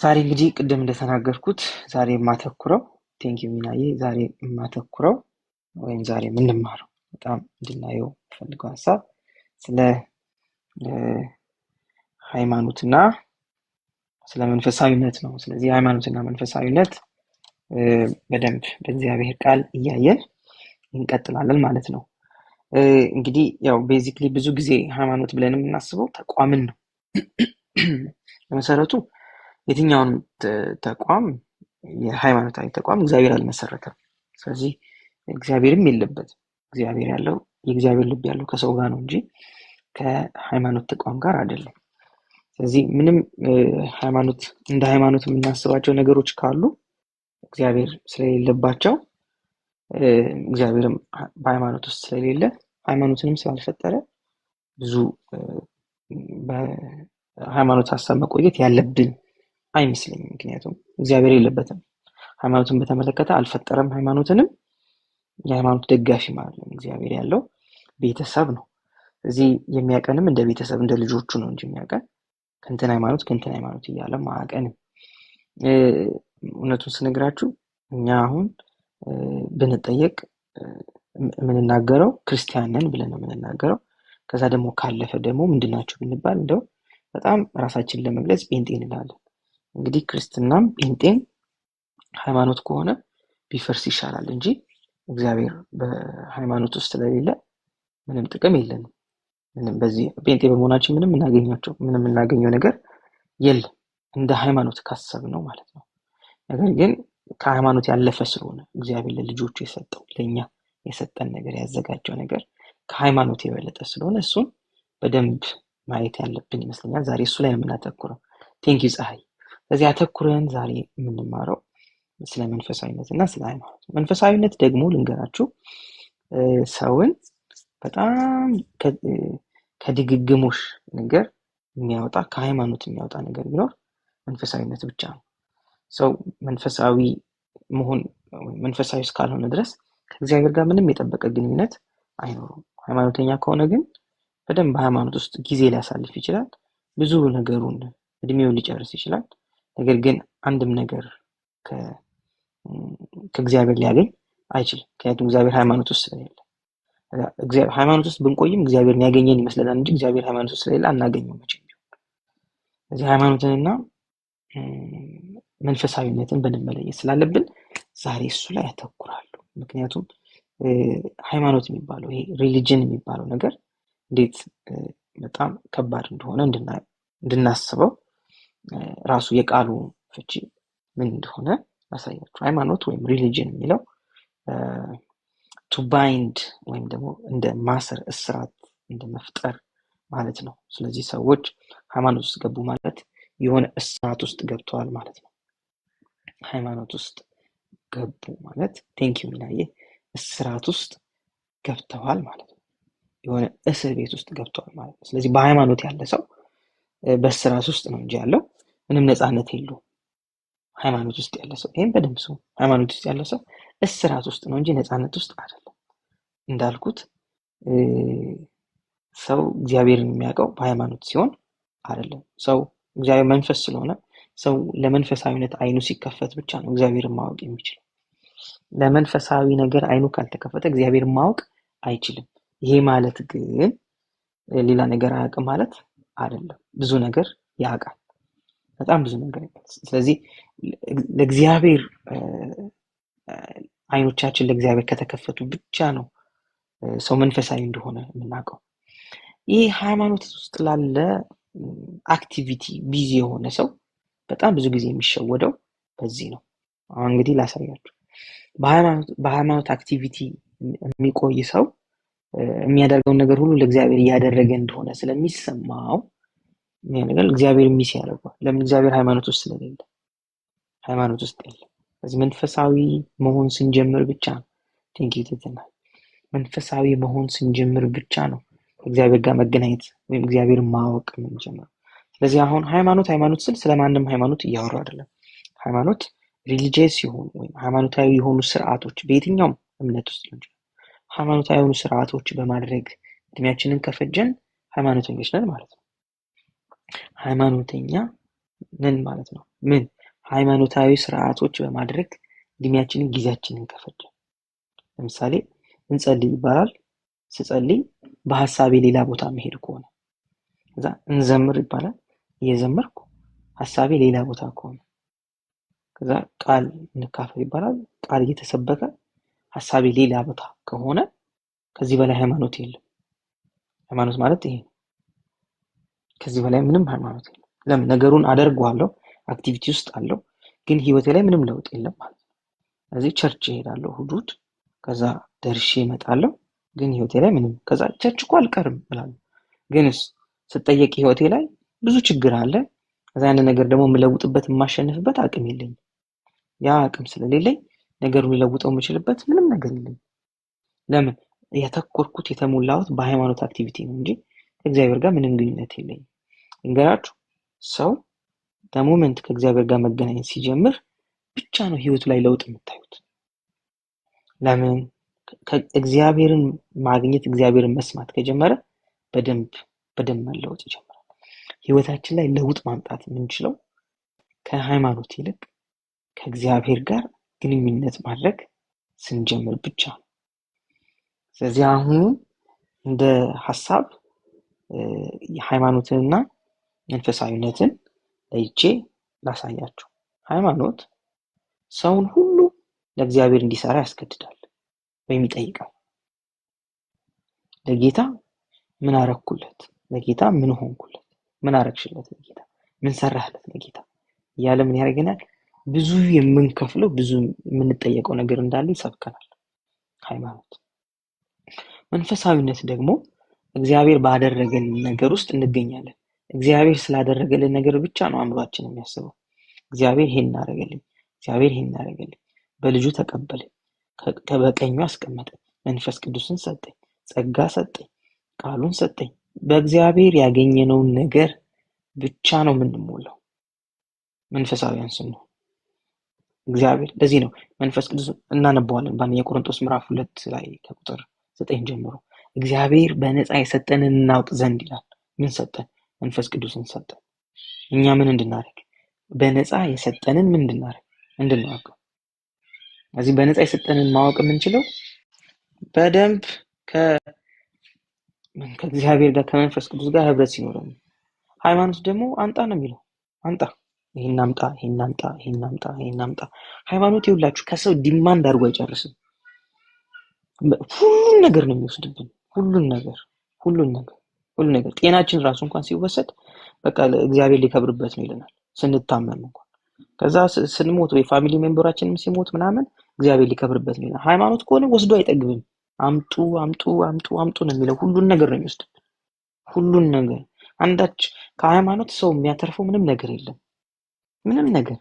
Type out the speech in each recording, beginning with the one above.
ዛሬ እንግዲህ ቅድም እንደተናገርኩት ዛሬ የማተኩረው ቴንኪው ሚናዬ ዛሬ የማተኩረው ወይም ዛሬ የምንማረው በጣም እንድናየው ፈልገው ሀሳብ ስለ ሃይማኖትና ስለ መንፈሳዊነት ነው። ስለዚህ ሃይማኖትና መንፈሳዊነት በደንብ በእግዚአብሔር ቃል እያየን እንቀጥላለን ማለት ነው። እንግዲህ ያው ቤዚክሊ ብዙ ጊዜ ሃይማኖት ብለን የምናስበው ተቋምን ነው። በመሰረቱ የትኛውንም ተቋም የሃይማኖታዊ ተቋም እግዚአብሔር አልመሰረተም። ስለዚህ እግዚአብሔርም የለበትም። እግዚአብሔር ያለው የእግዚአብሔር ልብ ያለው ከሰው ጋር ነው እንጂ ከሃይማኖት ተቋም ጋር አይደለም። ስለዚህ ምንም ሃይማኖት እንደ ሃይማኖት የምናስባቸው ነገሮች ካሉ እግዚአብሔር ስለሌለባቸው እግዚአብሔርም በሃይማኖት ውስጥ ስለሌለ ሃይማኖትንም ስላልፈጠረ ብዙ በሃይማኖት ሀሳብ መቆየት ያለብን አይመስለኝም። ምክንያቱም እግዚአብሔር የለበትም። ሃይማኖትን በተመለከተ አልፈጠረም። ሃይማኖትንም የሃይማኖት ደጋፊ ማለት ነው። እግዚአብሔር ያለው ቤተሰብ ነው። እዚህ የሚያቀንም እንደ ቤተሰብ እንደ ልጆቹ ነው እንጂ የሚያቀን ከእንትን ሃይማኖት እያለ ማቀንም። እውነቱን ስነግራችሁ እኛ አሁን ብንጠየቅ የምንናገረው ክርስቲያን ነን ብለን ነው የምንናገረው። ከዛ ደግሞ ካለፈ ደግሞ ምንድናችሁ ብንባል እንደው በጣም ራሳችንን ለመግለጽ ጴንጤ እንላለን። እንግዲህ ክርስትናም ጴንጤም ሃይማኖት ከሆነ ቢፈርስ ይሻላል እንጂ እግዚአብሔር በሃይማኖት ውስጥ ስለሌለ ምንም ጥቅም የለንም። ምንም በዚህ ጴንጤ በመሆናችን ምንም እናገኘው ነገር የለም እንደ ሃይማኖት ካሰብነው ማለት ነው። ነገር ግን ከሃይማኖት ያለፈ ስለሆነ እግዚአብሔር ለልጆቹ የሰጠው ለኛ የሰጠን ነገር ያዘጋጀው ነገር ከሃይማኖት የበለጠ ስለሆነ እሱን በደንብ ማየት ያለብን ይመስለኛል። ዛሬ እሱ ላይ ነው የምናተኩረው። ቴንክ ዩ ፀሐይ። ስለዚህ አተኩረን ዛሬ የምንማረው ስለ መንፈሳዊነት እና ስለ ሃይማኖት። መንፈሳዊነት ደግሞ ልንገራችሁ ሰውን በጣም ከድግግሞሽ ነገር የሚያወጣ ከሃይማኖት የሚያወጣ ነገር ቢኖር መንፈሳዊነት ብቻ ነው። ሰው መንፈሳዊ መሆን መንፈሳዊ እስካልሆነ ድረስ ከእግዚአብሔር ጋር ምንም የጠበቀ ግንኙነት አይኖረውም። ሃይማኖተኛ ከሆነ ግን በደንብ በሃይማኖት ውስጥ ጊዜ ሊያሳልፍ ይችላል። ብዙ ነገሩን እድሜውን ሊጨርስ ይችላል። ነገር ግን አንድም ነገር ከእግዚአብሔር ሊያገኝ አይችልም። ምክንያቱም እግዚአብሔር ሃይማኖት ውስጥ ስለሌለ። ሃይማኖት ውስጥ ብንቆይም እግዚአብሔርን ያገኘን ይመስለናል እንጂ እግዚአብሔር ሃይማኖት ውስጥ ስለሌለ አናገኘውም መቼም ቢሆን። ስለዚህ ሃይማኖትንና መንፈሳዊነትን በደንብ መለየት ስላለብን ዛሬ እሱ ላይ ያተኩራሉ። ምክንያቱም ሃይማኖት የሚባለው ይሄ ሪሊጅን የሚባለው ነገር እንዴት በጣም ከባድ እንደሆነ እንድናስበው ራሱ የቃሉ ፍቺ ምን እንደሆነ አሳያችሁ። ሃይማኖት ወይም ሪሊጅን የሚለው ቱ ባይንድ ወይም ደግሞ እንደ ማሰር እስራት እንደ መፍጠር ማለት ነው። ስለዚህ ሰዎች ሃይማኖት ውስጥ ገቡ ማለት የሆነ እስራት ውስጥ ገብተዋል ማለት ነው። ሃይማኖት ውስጥ ገቡ ማለት ቴንኪው ሚናዬ እስራት ውስጥ ገብተዋል ማለት ነው። የሆነ እስር ቤት ውስጥ ገብተዋል ማለት ነው። ስለዚህ በሃይማኖት ያለ ሰው በእስራት ውስጥ ነው እንጂ ያለው ምንም ነፃነት የለውም። ሃይማኖት ውስጥ ያለ ሰው ይሄን በደንብ ሰው ሃይማኖት ውስጥ ያለ ሰው እስራት ውስጥ ነው እንጂ ነፃነት ውስጥ አይደለም። እንዳልኩት ሰው እግዚአብሔርን የሚያውቀው በሃይማኖት ሲሆን አይደለም። ሰው እግዚአብሔር መንፈስ ስለሆነ ሰው ለመንፈሳዊነት አይኑ ሲከፈት ብቻ ነው እግዚአብሔርን ማወቅ የሚችለው። ለመንፈሳዊ ነገር አይኑ ካልተከፈተ እግዚአብሔርን ማወቅ አይችልም። ይሄ ማለት ግን ሌላ ነገር አያውቅም ማለት አይደለም። ብዙ ነገር ያውቃል፣ በጣም ብዙ ነገር ያውቃል። ስለዚህ ለእግዚአብሔር አይኖቻችን ለእግዚአብሔር ከተከፈቱ ብቻ ነው ሰው መንፈሳዊ እንደሆነ የምናውቀው። ይህ ሃይማኖት ውስጥ ላለ አክቲቪቲ ቢዚ የሆነ ሰው በጣም ብዙ ጊዜ የሚሸወደው በዚህ ነው። አሁን እንግዲህ ላሳያችሁ። በሃይማኖት አክቲቪቲ የሚቆይ ሰው የሚያደርገውን ነገር ሁሉ ለእግዚአብሔር እያደረገ እንደሆነ ስለሚሰማው ነገር እግዚአብሔር ሚስ ያደርገዋል። ለምን? እግዚአብሔር ሃይማኖት ውስጥ ስለሌለ፣ ሃይማኖት ውስጥ የለም። ስለዚህ መንፈሳዊ መሆን ስንጀምር ብቻ ነው መንፈሳዊ መሆን ስንጀምር ብቻ ነው እግዚአብሔር ጋር መገናኘት ወይም እግዚአብሔር ማወቅ የምንጀምረው። ስለዚህ አሁን ሃይማኖት ስል ስለማንም ሃይማኖት እያወራሁ አይደለም። ሃይማኖት ሪሊጂየስ የሆኑ ወይም ሃይማኖታዊ የሆኑ ስርዓቶች በየትኛውም እምነት ውስጥ ነው። ሃይማኖታዊ የሆኑ ስርዓቶች በማድረግ እድሜያችንን ከፈጀን ሃይማኖተኞች ነን ማለት ነው። ሃይማኖተኛ ነን ማለት ነው። ምን ሃይማኖታዊ ስርዓቶች በማድረግ እድሜያችንን ጊዜያችንን ከፈጀን። ለምሳሌ እንጸልይ ይባላል። ስጸልይ በሐሳቤ ሌላ ቦታ መሄድ ከሆነ፣ ከዛ እንዘምር ይባላል። እየዘመርኩ ሐሳቤ ሌላ ቦታ ከሆነ፣ ከዛ ቃል እንካፈል ይባላል። ቃል እየተሰበከ ሐሳቤ ሌላ ቦታ ከሆነ ከዚህ በላይ ሃይማኖት የለም። ሃይማኖት ማለት ይሄ ነው። ከዚህ በላይ ምንም ሃይማኖት የለም። ለምን? ነገሩን አደርገዋለሁ፣ አክቲቪቲ ውስጥ አለው፣ ግን ህይወቴ ላይ ምንም ለውጥ የለም ማለት ነው። ስለዚህ ቸርች እሄዳለሁ እሑድ፣ ከዛ ደርሼ እመጣለሁ፣ ግን ህይወቴ ላይ ምንም። ከዛ ቸርች እኮ አልቀርም እላለሁ፣ ግንስ ስጠየቅ ህይወቴ ላይ ብዙ ችግር አለ። ከዛ ያን ነገር ደግሞ የምለውጥበት የማሸንፍበት አቅም የለኝም። ያ አቅም ስለሌለኝ ነገሩን ልለውጠው የምችልበት ምንም ነገር የለኝም። ለምን? ያተኮርኩት የተሞላሁት በሃይማኖት አክቲቪቲ ነው እንጂ ከእግዚአብሔር ጋር ምንም ግንኙነት የለኝም። እንገራችሁ፣ ሰው በሞመንት ከእግዚአብሔር ጋር መገናኘት ሲጀምር ብቻ ነው ህይወቱ ላይ ለውጥ የምታዩት። ለምን? እግዚአብሔርን ማግኘት እግዚአብሔርን መስማት ከጀመረ በደንብ መለወጥ ይጀምራል። ህይወታችን ላይ ለውጥ ማምጣት የምንችለው ከሃይማኖት ይልቅ ከእግዚአብሔር ጋር ግንኙነት ማድረግ ስንጀምር ብቻ ነው። ስለዚህ አሁን እንደ ሐሳብ ሃይማኖትንና መንፈሳዊነትን ለይቼ ላሳያችሁ። ሃይማኖት ሰውን ሁሉ ለእግዚአብሔር እንዲሰራ ያስገድዳል ወይም ይጠይቃል። ለጌታ ምን አረኩለት? ለጌታ ምን ሆንኩለት? ምን አረግሽለት? ለጌታ ምን ሰራህለት? ለጌታ እያለ ምን ያደርገናል? ብዙ የምንከፍለው ብዙ የምንጠየቀው ነገር እንዳለ ይሰብከናል ሃይማኖት። መንፈሳዊነት ደግሞ እግዚአብሔር ባደረገልን ነገር ውስጥ እንገኛለን። እግዚአብሔር ስላደረገልን ነገር ብቻ ነው አእምሯችን የሚያስበው። እግዚአብሔር ይሄን አደረገልኝ፣ እግዚአብሔር ይሄን አደረገልኝ፣ በልጁ ተቀበለኝ፣ በቀኙ አስቀመጠኝ፣ መንፈስ ቅዱስን ሰጠኝ፣ ጸጋ ሰጠኝ፣ ቃሉን ሰጠኝ። በእግዚአብሔር ያገኘነውን ነገር ብቻ ነው የምንሞላው መንፈሳዊያን ስንሆን። እግዚአብሔር ለዚህ ነው መንፈስ ቅዱስ እናነባዋለን በአንደኛ ቆሮንቶስ ምዕራፍ 2 ላይ ከቁጥር 9 ጀምሮ እግዚአብሔር በነፃ የሰጠንን እናውቅ ዘንድ ይላል። ምን ሰጠን? መንፈስ ቅዱስን ሰጠን። እኛ ምን እንድናደርግ? በነፃ የሰጠንን ምን እንድናውቅ። ስለዚህ በነፃ የሰጠንን ማወቅ የምንችለው በደንብ ከእግዚአብሔር ጋር ከመንፈስ ቅዱስ ጋር ህብረት ሲኖረን። ሃይማኖት ደግሞ አንጣ ነው የሚለው። አንጣ፣ ይሄን አምጣ፣ ይሄን አምጣ፣ ይሄን አምጣ፣ ይሄን አምጣ። ሃይማኖት ይውላችሁ ከሰው ዲማንድ አድርጎ አይጨርስም። ሁሉን ነገር ነው የሚወስድብን። ሁሉን ነገር ጤናችን ራሱ እንኳን ሲወሰድ በቃ እግዚአብሔር ሊከብርበት ነው ይለናል። ስንታመም እንኳን ከዛ ስንሞት ወይ ፋሚሊ ሜምበራችንም ሲሞት ምናምን እግዚአብሔር ሊከብርበት ነው ይለናል። ሃይማኖት ከሆነ ወስዶ አይጠግብም። አምጡ አምጡ አምጡ አምጡ ነው የሚለው። ሁሉን ነገር ነው የሚወስድብን። ሁሉን ነገር አንዳች ከሃይማኖት ሰው የሚያተርፈው ምንም ነገር የለም። ምንም ነገር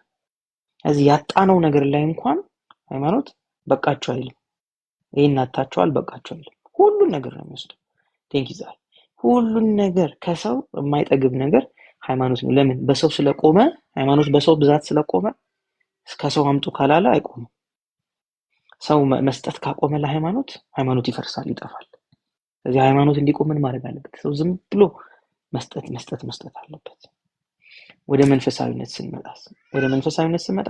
እዚህ ያጣነው ነገር ላይ እንኳን ሃይማኖት በቃቸው አይልም። ይሄን አጣጣቸዋል በቃቸው አይልም። ሁሉን ነገር ነው የሚወስደው። ዛይ ሁሉን ነገር ከሰው የማይጠግብ ነገር ሃይማኖት ነው። ለምን? በሰው ስለቆመ። ሃይማኖት በሰው ብዛት ስለቆመ ከሰው አምጡ ካላለ አይቆምም። ሰው መስጠት ካቆመ ሃይማኖት ይፈርሳል፣ ይጠፋል። ስለዚህ ሃይማኖት እንዲቆም ምን ማድረግ አለበት? ሰው ዝም ብሎ መስጠት አለበት። ወደ መንፈሳዊነት ስንመጣ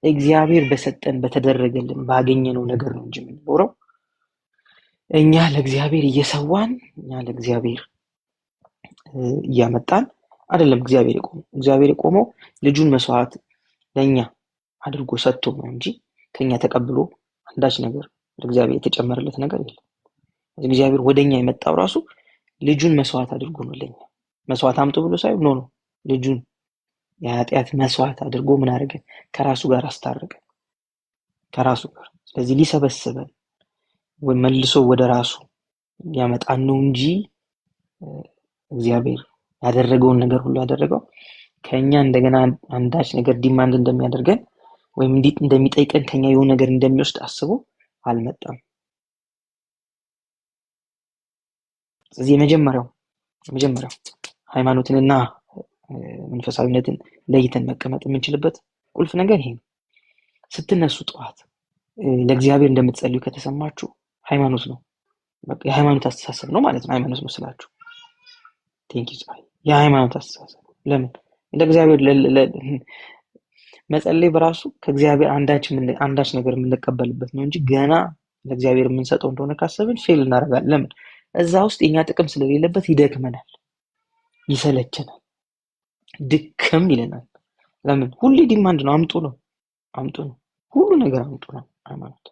እግዚአብሔር በሰጠን በተደረገልን ባገኘነው ነገር ነው እንጂ የምንኖረው እኛ ለእግዚአብሔር እየሰዋን እኛ ለእግዚአብሔር እያመጣን አይደለም። እግዚአብሔር የቆመው ልጁን መስዋዕት ለኛ አድርጎ ሰጥቶ ነው እንጂ ከኛ ተቀብሎ አንዳች ነገር ለእግዚአብሔር የተጨመረለት ነገር የለም። እግዚአብሔር ወደኛ የመጣው ራሱ ልጁን መስዋዕት አድርጎ ነው። ለኛ መስዋዕት አምጡ ብሎ ሳይሆን ነው ልጁን የኃጢአት መስዋዕት አድርጎ ምን አደረገ? ከራሱ ጋር አስታረቀ፣ ከራሱ ጋር። ስለዚህ ሊሰበስበን ወይ መልሶ ወደ ራሱ ያመጣን ነው እንጂ እግዚአብሔር ያደረገውን ነገር ሁሉ ያደረገው ከኛ እንደገና አንዳች ነገር ዲማንድ እንደሚያደርገን ወይም እንደሚጠይቀን ከኛ የሆነ ነገር እንደሚወስድ አስቦ አልመጣም። ስለዚህ የመጀመሪያው ሃይማኖትንና መንፈሳዊነትን ለይተን መቀመጥ የምንችልበት ቁልፍ ነገር ይሄ ነው። ስትነሱ ጠዋት ለእግዚአብሔር እንደምትጸልዩ ከተሰማችሁ ሃይማኖት ነው። በቃ የሃይማኖት አስተሳሰብ ነው ማለት ነው። ሃይማኖት ነው ስላችሁ የሃይማኖት አስተሳሰብ። ለምን? ለእግዚአብሔር መጸለይ በራሱ ከእግዚአብሔር አንዳች ነገር የምንቀበልበት ነው እንጂ ገና ለእግዚአብሔር የምንሰጠው እንደሆነ ካሰብን ፌል እናደርጋለን። ለምን? እዛ ውስጥ የኛ ጥቅም ስለሌለበት ይደክመናል፣ ይሰለቸናል፣ ድክም ይለናል። ለምን? ሁሌ ዲማንድ ነው፣ አምጡ ነው፣ አምጡ ነው፣ ሁሉ ነገር አምጡ ነው ሃይማኖት።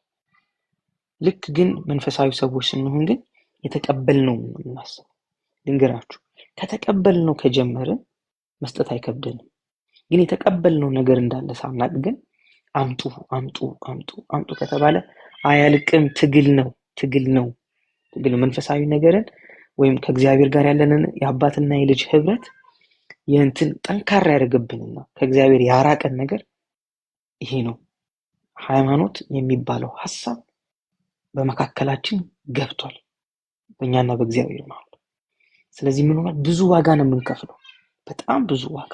ልክ ግን መንፈሳዊ ሰዎች ስንሆን ግን የተቀበልነው ነው የምናስበው። ልንገራችሁ፣ ከተቀበልነው ከጀመርን መስጠት አይከብደንም። ግን የተቀበልነው ነገር እንዳለ ሳናቅ ግን አምጡ አምጡ አምጡ አምጡ ከተባለ አያልቅም። ትግል ነው። መንፈሳዊ ነገርን ወይም ከእግዚአብሔር ጋር ያለንን የአባትና የልጅ ህብረት የእንትን ጠንካራ ያደርግብንና ከእግዚአብሔር ያራቀን ነገር ይሄ ነው። ሃይማኖት የሚባለው ሐሳብ በመካከላችን ገብቷል፣ በእኛና በእግዚአብሔር መሃል። ስለዚህ ምን ሆነ? ብዙ ዋጋ ነው የምንከፍለው፣ በጣም ብዙ ዋጋ።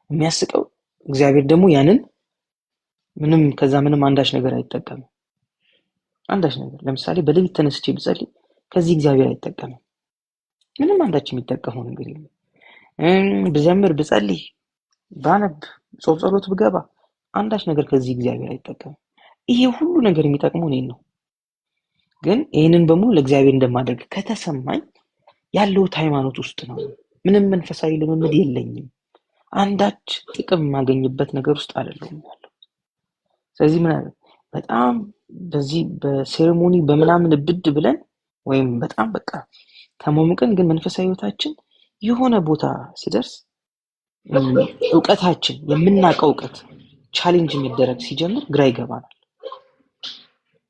የሚያስቀው እግዚአብሔር ደግሞ ያንን ምንም አንዳች ነገር አይጠቀምም። አንዳች ነገር ለምሳሌ በሌሊት ተነስቼ ብጸልይ ከዚህ እግዚአብሔር አይጠቀምም። ምንም አንዳች የሚጠቀመው ነገር የለም። ብዘምር፣ ብጸልይ፣ ባነብ፣ ጾም ጸሎት ብገባ አንዳች ነገር ከዚህ እግዚአብሔር አይጠቀምም። ይሄ ሁሉ ነገር የሚጠቅመው እኔን ነው። ግን ይህንን በሙሉ ለእግዚአብሔር እንደማደርግ ከተሰማኝ ያለሁት ሃይማኖት ውስጥ ነው። ምንም መንፈሳዊ ልምምድ የለኝም። አንዳች ጥቅም የማገኝበት ነገር ውስጥ አይደለሁም ያለው። ስለዚህ በጣም በዚህ በሴሬሞኒ በምናምን ብድ ብለን ወይም በጣም በቃ ተሞሙቀን ግን መንፈሳዊ ህይወታችን የሆነ ቦታ ሲደርስ እውቀታችን የምናውቀው እውቀት ቻሌንጅ የሚደረግ ሲጀምር ግራ ይገባናል።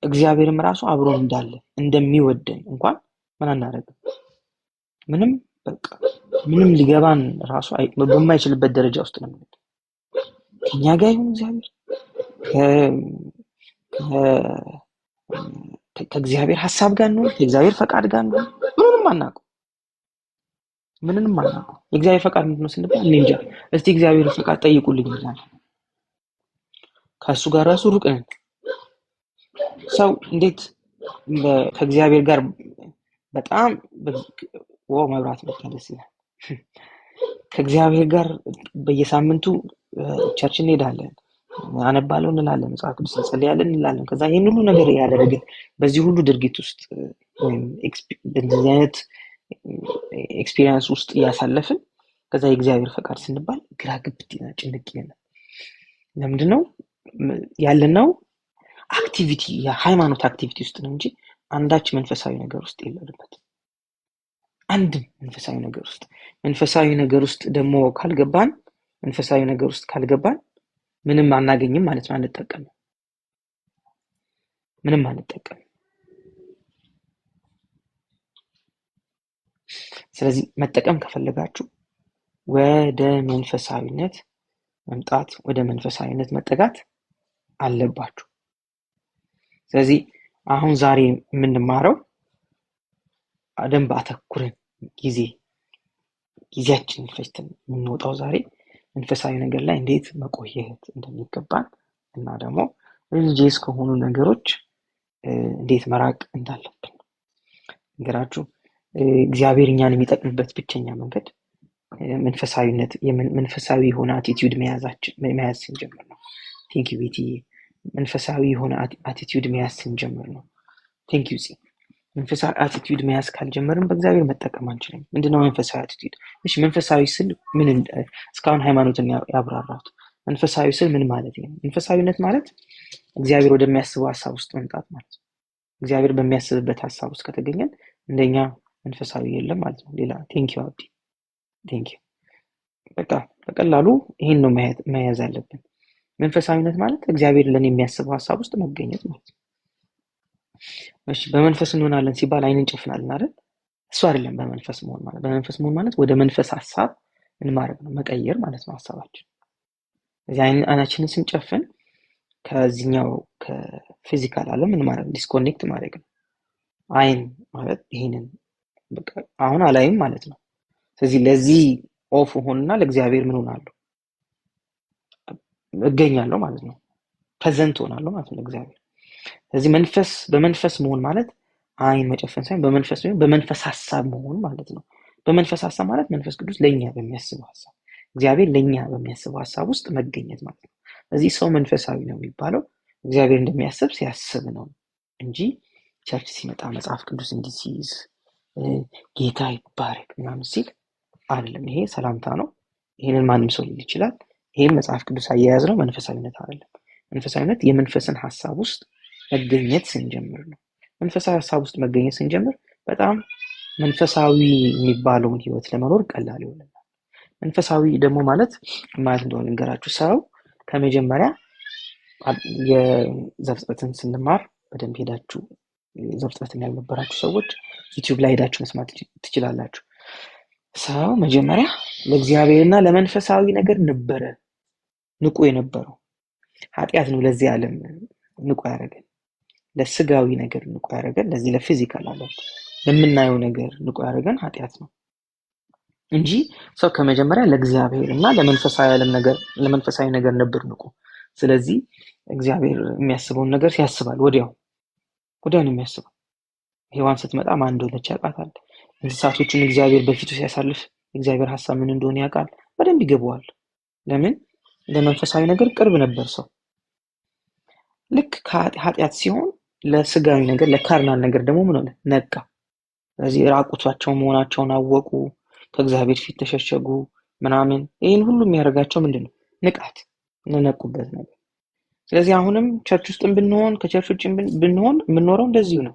እግዚአብሔርም ራሱ አብሮን እንዳለ እንደሚወደን እንኳን ምን አናደርግም። ምንም ሊገባን ራሱ በማይችልበት ደረጃ ውስጥ ነው። ከኛ ጋር ይሁን እግዚአብሔር ከእግዚአብሔር ሐሳብ ጋር ነው፣ ከእግዚአብሔር ፈቃድ ጋር ነው። ምንም አናውቅም። የእግዚአብሔር ፈቃድ ምንድን ነው ስንባል እኔ እንጃ፣ እስቲ እግዚአብሔር ፈቃድ ጠይቁልኝ ይላል። ከእሱ ጋር ራሱ ሩቅ ነን። ሰው እንዴት ከእግዚአብሔር ጋር በጣም መብራት ደስ ይላል። ከእግዚአብሔር ጋር በየሳምንቱ ቸርች እንሄዳለን፣ አነባለሁ እንላለን፣ መጽሐፍ ቅዱስ እንጸልያለን እንላለን። ከዛ ይሄን ሁሉ ነገር ያደረግን በዚህ ሁሉ ድርጊት ውስጥ ወይም በዚህ አይነት ኤክስፒሪየንስ ውስጥ እያሳለፍን ከዛ የእግዚአብሔር ፈቃድ ስንባል ግራ ግብትና ጭንቅ ይለናል። ለምንድነው ያለነው? አክቲቪቲ የሃይማኖት አክቲቪቲ ውስጥ ነው እንጂ አንዳች መንፈሳዊ ነገር ውስጥ የለንበት። አንድም መንፈሳዊ ነገር ውስጥ ደግሞ ካልገባን ምንም አናገኝም ማለት ነው። አንጠቀምም። ስለዚህ መጠቀም ከፈለጋችሁ ወደ መንፈሳዊነት መምጣት፣ ወደ መንፈሳዊነት መጠጋት አለባችሁ። ስለዚህ አሁን ዛሬ የምንማረው አደም ባተኩረን ጊዜያችንን ፈጅተን የምንወጣው ዛሬ መንፈሳዊ ነገር ላይ እንዴት መቆየት እንደሚገባን እና ደግሞ ሪሊጂየስ ከሆኑ ነገሮች እንዴት መራቅ እንዳለብን ነገራችሁ። እግዚአብሔር እኛን የሚጠቅምበት ብቸኛ መንገድ መንፈሳዊ የሆነ አቲቲዩድ መያዝ ስንጀምር ነው። ቴንክ ዩ ቤቲ። መንፈሳዊ የሆነ አቲቲዩድ መያዝ ስንጀምር ነው። ቴንክ ዩ ሲ። መንፈሳዊ አቲቲዩድ መያዝ ካልጀመርን በእግዚአብሔር መጠቀም አንችልም። ምንድነው መንፈሳዊ አቲቲዩድ? እሺ መንፈሳዊ ስል እስካሁን ሃይማኖትን ያብራራሁት። መንፈሳዊ ስል ምን ማለት ነው? መንፈሳዊነት ማለት እግዚአብሔር ወደሚያስበው ሐሳብ ውስጥ መምጣት ማለት ነው። እግዚአብሔር በሚያስብበት ሐሳብ ውስጥ ከተገኘን እንደኛ መንፈሳዊ የለም ማለት ነው። ሌላ ቴንክ ዩ አብዲ፣ ቴንክ ዩ። በቃ በቀላሉ ይሄን ነው መያዝ ያለብን። መንፈሳዊነት ማለት እግዚአብሔር ለኔ የሚያስበው ሐሳብ ውስጥ መገኘት ማለት ነው። እሺ በመንፈስ እንሆናለን ሲባል አይንን ጨፍናለን አይደል? እሱ አይደለም በመንፈስ መሆን ማለት። በመንፈስ መሆን ማለት ወደ መንፈስ ሐሳብ ምን ማድረግ ነው? መቀየር ማለት ነው ሐሳባችን። እዚህ አይናችንን ስንጨፍን ከዚህኛው ከፊዚካል ዓለም ምን ማድረግ? ዲስኮኔክት ማድረግ ነው። አይን ማለት ይሄንን በቃ አሁን አላይም ማለት ነው። ስለዚህ ለዚህ ኦፍ ሆንና ለእግዚአብሔር ምን ሆናለሁ? እገኛለሁ ማለት ነው። ፕሬዘንት ሆናለሁ ማለት ነው ለእግዚአብሔር። ስለዚህ በመንፈስ መሆን ማለት አይን መጨፈን ሳይሆን በመንፈስ ሐሳብ መሆን ማለት ነው። በመንፈስ ሐሳብ ማለት መንፈስ ቅዱስ ለኛ በሚያስበው ሐሳብ እግዚአብሔር ለኛ በሚያስበው ሐሳብ ውስጥ መገኘት ማለት ነው። ስለዚህ ሰው መንፈሳዊ ነው የሚባለው እግዚአብሔር እንደሚያስብ ሲያስብ ነው እንጂ ቸርች ሲመጣ መጽሐፍ ቅዱስ እንዲህ ሲይዝ ጌታ ይባረክ ምናምን ሲል አይደለም። ይሄ ሰላምታ ነው። ይሄንን ማንም ሰው ሊል ይችላል። ይሄም መጽሐፍ ቅዱስ አያያዝ ነው፣ መንፈሳዊነት አይደለም። መንፈሳዊነት የመንፈስን ሐሳብ ውስጥ መገኘት ስንጀምር ነው። መንፈሳዊ ሐሳብ ውስጥ መገኘት ስንጀምር በጣም መንፈሳዊ የሚባለውን ህይወት ለመኖር ቀላል ይሆናል። መንፈሳዊ ደግሞ ማለት እንደሆነ ልንገራችሁ። ሰው ከመጀመሪያ የዘፍጥረትን ስንማር በደንብ ሄዳችሁ ዘፍጥረትን ያልነበራችሁ ሰዎች ዩቲዩብ ላይ ሄዳችሁ መስማት ትችላላችሁ። ሰው መጀመሪያ ለእግዚአብሔርና ለመንፈሳዊ ነገር ነበረ ንቁ የነበረው። ኃጢአት ነው ለዚህ ዓለም ንቁ ያደረገን፣ ለስጋዊ ነገር ንቁ ያደረገን፣ ለዚህ ለፊዚካል ዓለም ለምናየው ነገር ንቁ ያደረገን ኃጢአት ነው እንጂ ሰው ከመጀመሪያ ለእግዚአብሔርና ለመንፈሳዊ ነገር ነበር ንቁ። ስለዚህ እግዚአብሔር የሚያስበውን ነገር ሲያስባል ወዲያው ነው የሚያስበው። ሔዋን ስትመጣ ማን እንደሆነች ያውቃታል። እንስሳቶችን እግዚአብሔር በፊቱ ሲያሳልፍ እግዚአብሔር ሐሳብ ምን እንደሆነ ያውቃል፣ በደንብ ይገባዋል። ለምን? ለመንፈሳዊ ነገር ቅርብ ነበር ሰው። ልክ ኃጢአት ሲሆን ለስጋዊ ነገር ለካርናል ነገር ደግሞ ምን ሆነ? ነቃ። ስለዚህ ራቁታቸው መሆናቸውን አወቁ፣ ከእግዚአብሔር ፊት ተሸሸጉ ምናምን። ይህን ሁሉ የሚያደርጋቸው ምንድነው? ንቃት፣ ነቁበት ነገር። ስለዚህ አሁንም ቸርች ውስጥም ብንሆን ከቸርች ውጭም ብንሆን የምንኖረው እንደዚሁ ነው።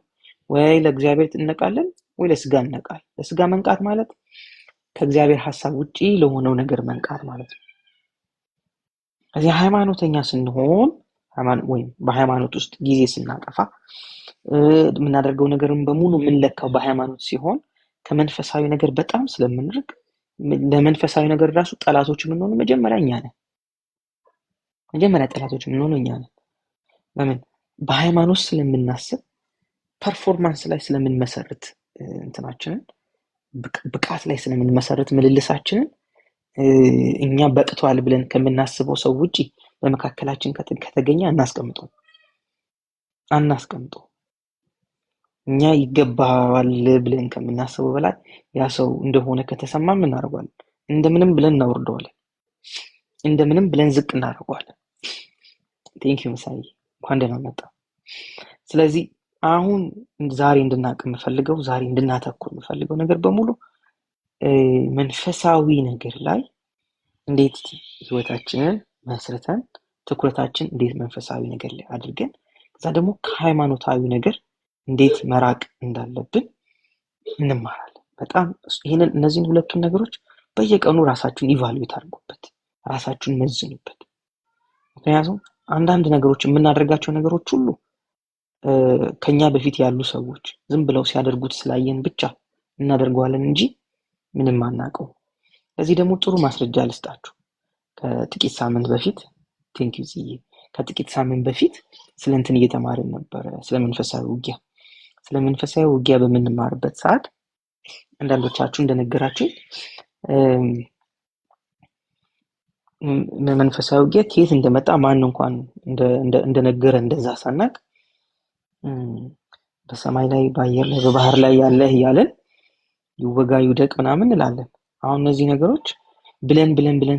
ወይ ለእግዚአብሔር እንነቃለን ወይ ለስጋ እንነቃል። ለስጋ መንቃት ማለት ከእግዚአብሔር ሐሳብ ውጪ ለሆነው ነገር መንቃት ማለት ነው። ስለዚህ ሃይማኖተኛ ስንሆን ወይም በሃይማኖት ውስጥ ጊዜ ስናጠፋ የምናደርገው ነገርን በሙሉ የምንለካው በሃይማኖት ሲሆን ከመንፈሳዊ ነገር በጣም ስለምንርቅ ለመንፈሳዊ ነገር ራሱ ጠላቶች የምንሆነው መጀመሪያ እኛ ነን። ጠላቶች የምንሆነው እኛ ነን። ለምን? በሃይማኖት ስለምናስብ፣ ፐርፎርማንስ ላይ ስለምንመሰርት፣ እንትናችንን ብቃት ላይ ስለምንመሰርት ምልልሳችንን እኛ በቅቷል ብለን ከምናስበው ሰው ውጪ በመካከላችን ከተገኘ አናስቀምጠው። እኛ ይገባዋል ብለን ከምናስበው በላይ ያ ሰው እንደሆነ ከተሰማ ምን እናደርጋለን? እንደምንም ብለን እናወርደዋለን። እንደምንም ብለን ዝቅ እናደርገዋለን። ቴንኪው መሳይ፣ እንኳን ደህና መጣ። ስለዚህ አሁን ዛሬ እንድናተኩር የምፈልገው ነገር በሙሉ መንፈሳዊ ነገር ላይ እንዴት ህይወታችንን መስርተን ትኩረታችን እንዴት መንፈሳዊ ነገር ላይ አድርገን ከዛ ደግሞ ከሃይማኖታዊ ነገር እንዴት መራቅ እንዳለብን እንማራለን። በጣም እነዚህን ሁለቱን ነገሮች በየቀኑ ራሳችሁን ኢቫሉዌት አድርጉበት፣ ራሳችሁን መዝኑበት። ምክንያቱም አንዳንድ ነገሮች የምናደርጋቸው ነገሮች ሁሉ ከኛ በፊት ያሉ ሰዎች ዝም ብለው ሲያደርጉት ስላየን ብቻ እናደርገዋለን እንጂ ምንም አናውቀው። ለዚህ ደግሞ ጥሩ ማስረጃ ልስጣችሁ። ከጥቂት ሳምንት በፊት ስለ እንትን እየተማርን ነበረ፣ ስለ መንፈሳዊ ውጊያ በምንማርበት ሰዓት አንዳንዶቻችሁ እንደነገራችሁ መንፈሳዊ ውጊያ ከየት እንደመጣ ማን እንኳን እንደነገረ እንደዛ ሳናቅ በሰማይ ላይ በአየር ላይ በባህር ላይ ያለህ እያለን ይወጋ ይውደቅ ምናምን እንላለን። አሁን እነዚህ ነገሮች ብለን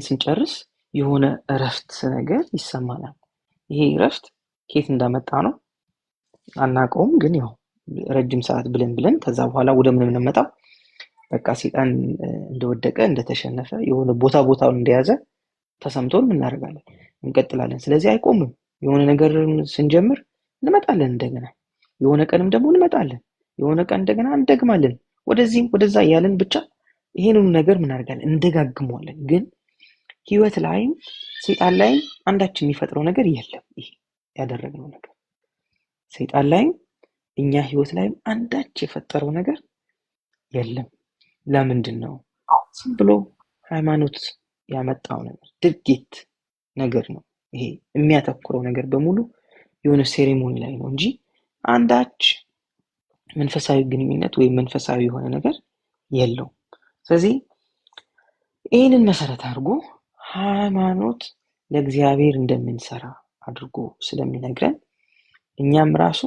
ስንጨርስ የሆነ እረፍት ነገር ይሰማናል። ይሄ እረፍት ከየት እንደመጣ ነው አናውቀውም። ግን ያው ረጅም ሰዓት ብለን ከዛ በኋላ ወደ ምን እንመጣው? በቃ ሰይጣን እንደወደቀ እንደተሸነፈ የሆነ ቦታውን እንደያዘ ተሰምቶን ምን እናደርጋለን? እንቀጥላለን። ስለዚህ አይቆምም። የሆነ ነገር ስንጀምር እንመጣለን እንደገና፣ የሆነ ቀንም ደግሞ እንመጣለን፣ የሆነ ቀን እንደገና እንደግማለን። ወደዚህም ወደዛ እያለን ብቻ ይሄንን ነገር ምን እናደርጋለን? እንደጋግመዋለን። ግን ህይወት ላይም ሰይጣን ላይም አንዳችን የሚፈጥረው ነገር የለም። ይሄ ያደረግነው ነገር ሰይጣን ላይም እኛ ህይወት ላይም አንዳች የፈጠረው ነገር የለም። ለምንድን ነው? ዝም ብሎ ሃይማኖት ያመጣው ነገር ድርጊት ነገር ነው። ይሄ የሚያተኩረው ነገር በሙሉ የሆነ ሴሬሞኒ ላይ ነው እንጂ አንዳች መንፈሳዊ ግንኙነት ወይም መንፈሳዊ የሆነ ነገር የለውም። ስለዚህ ይህንን መሰረት አድርጎ ሃይማኖት ለእግዚአብሔር እንደምንሰራ አድርጎ ስለሚነግረን እኛም ራሱ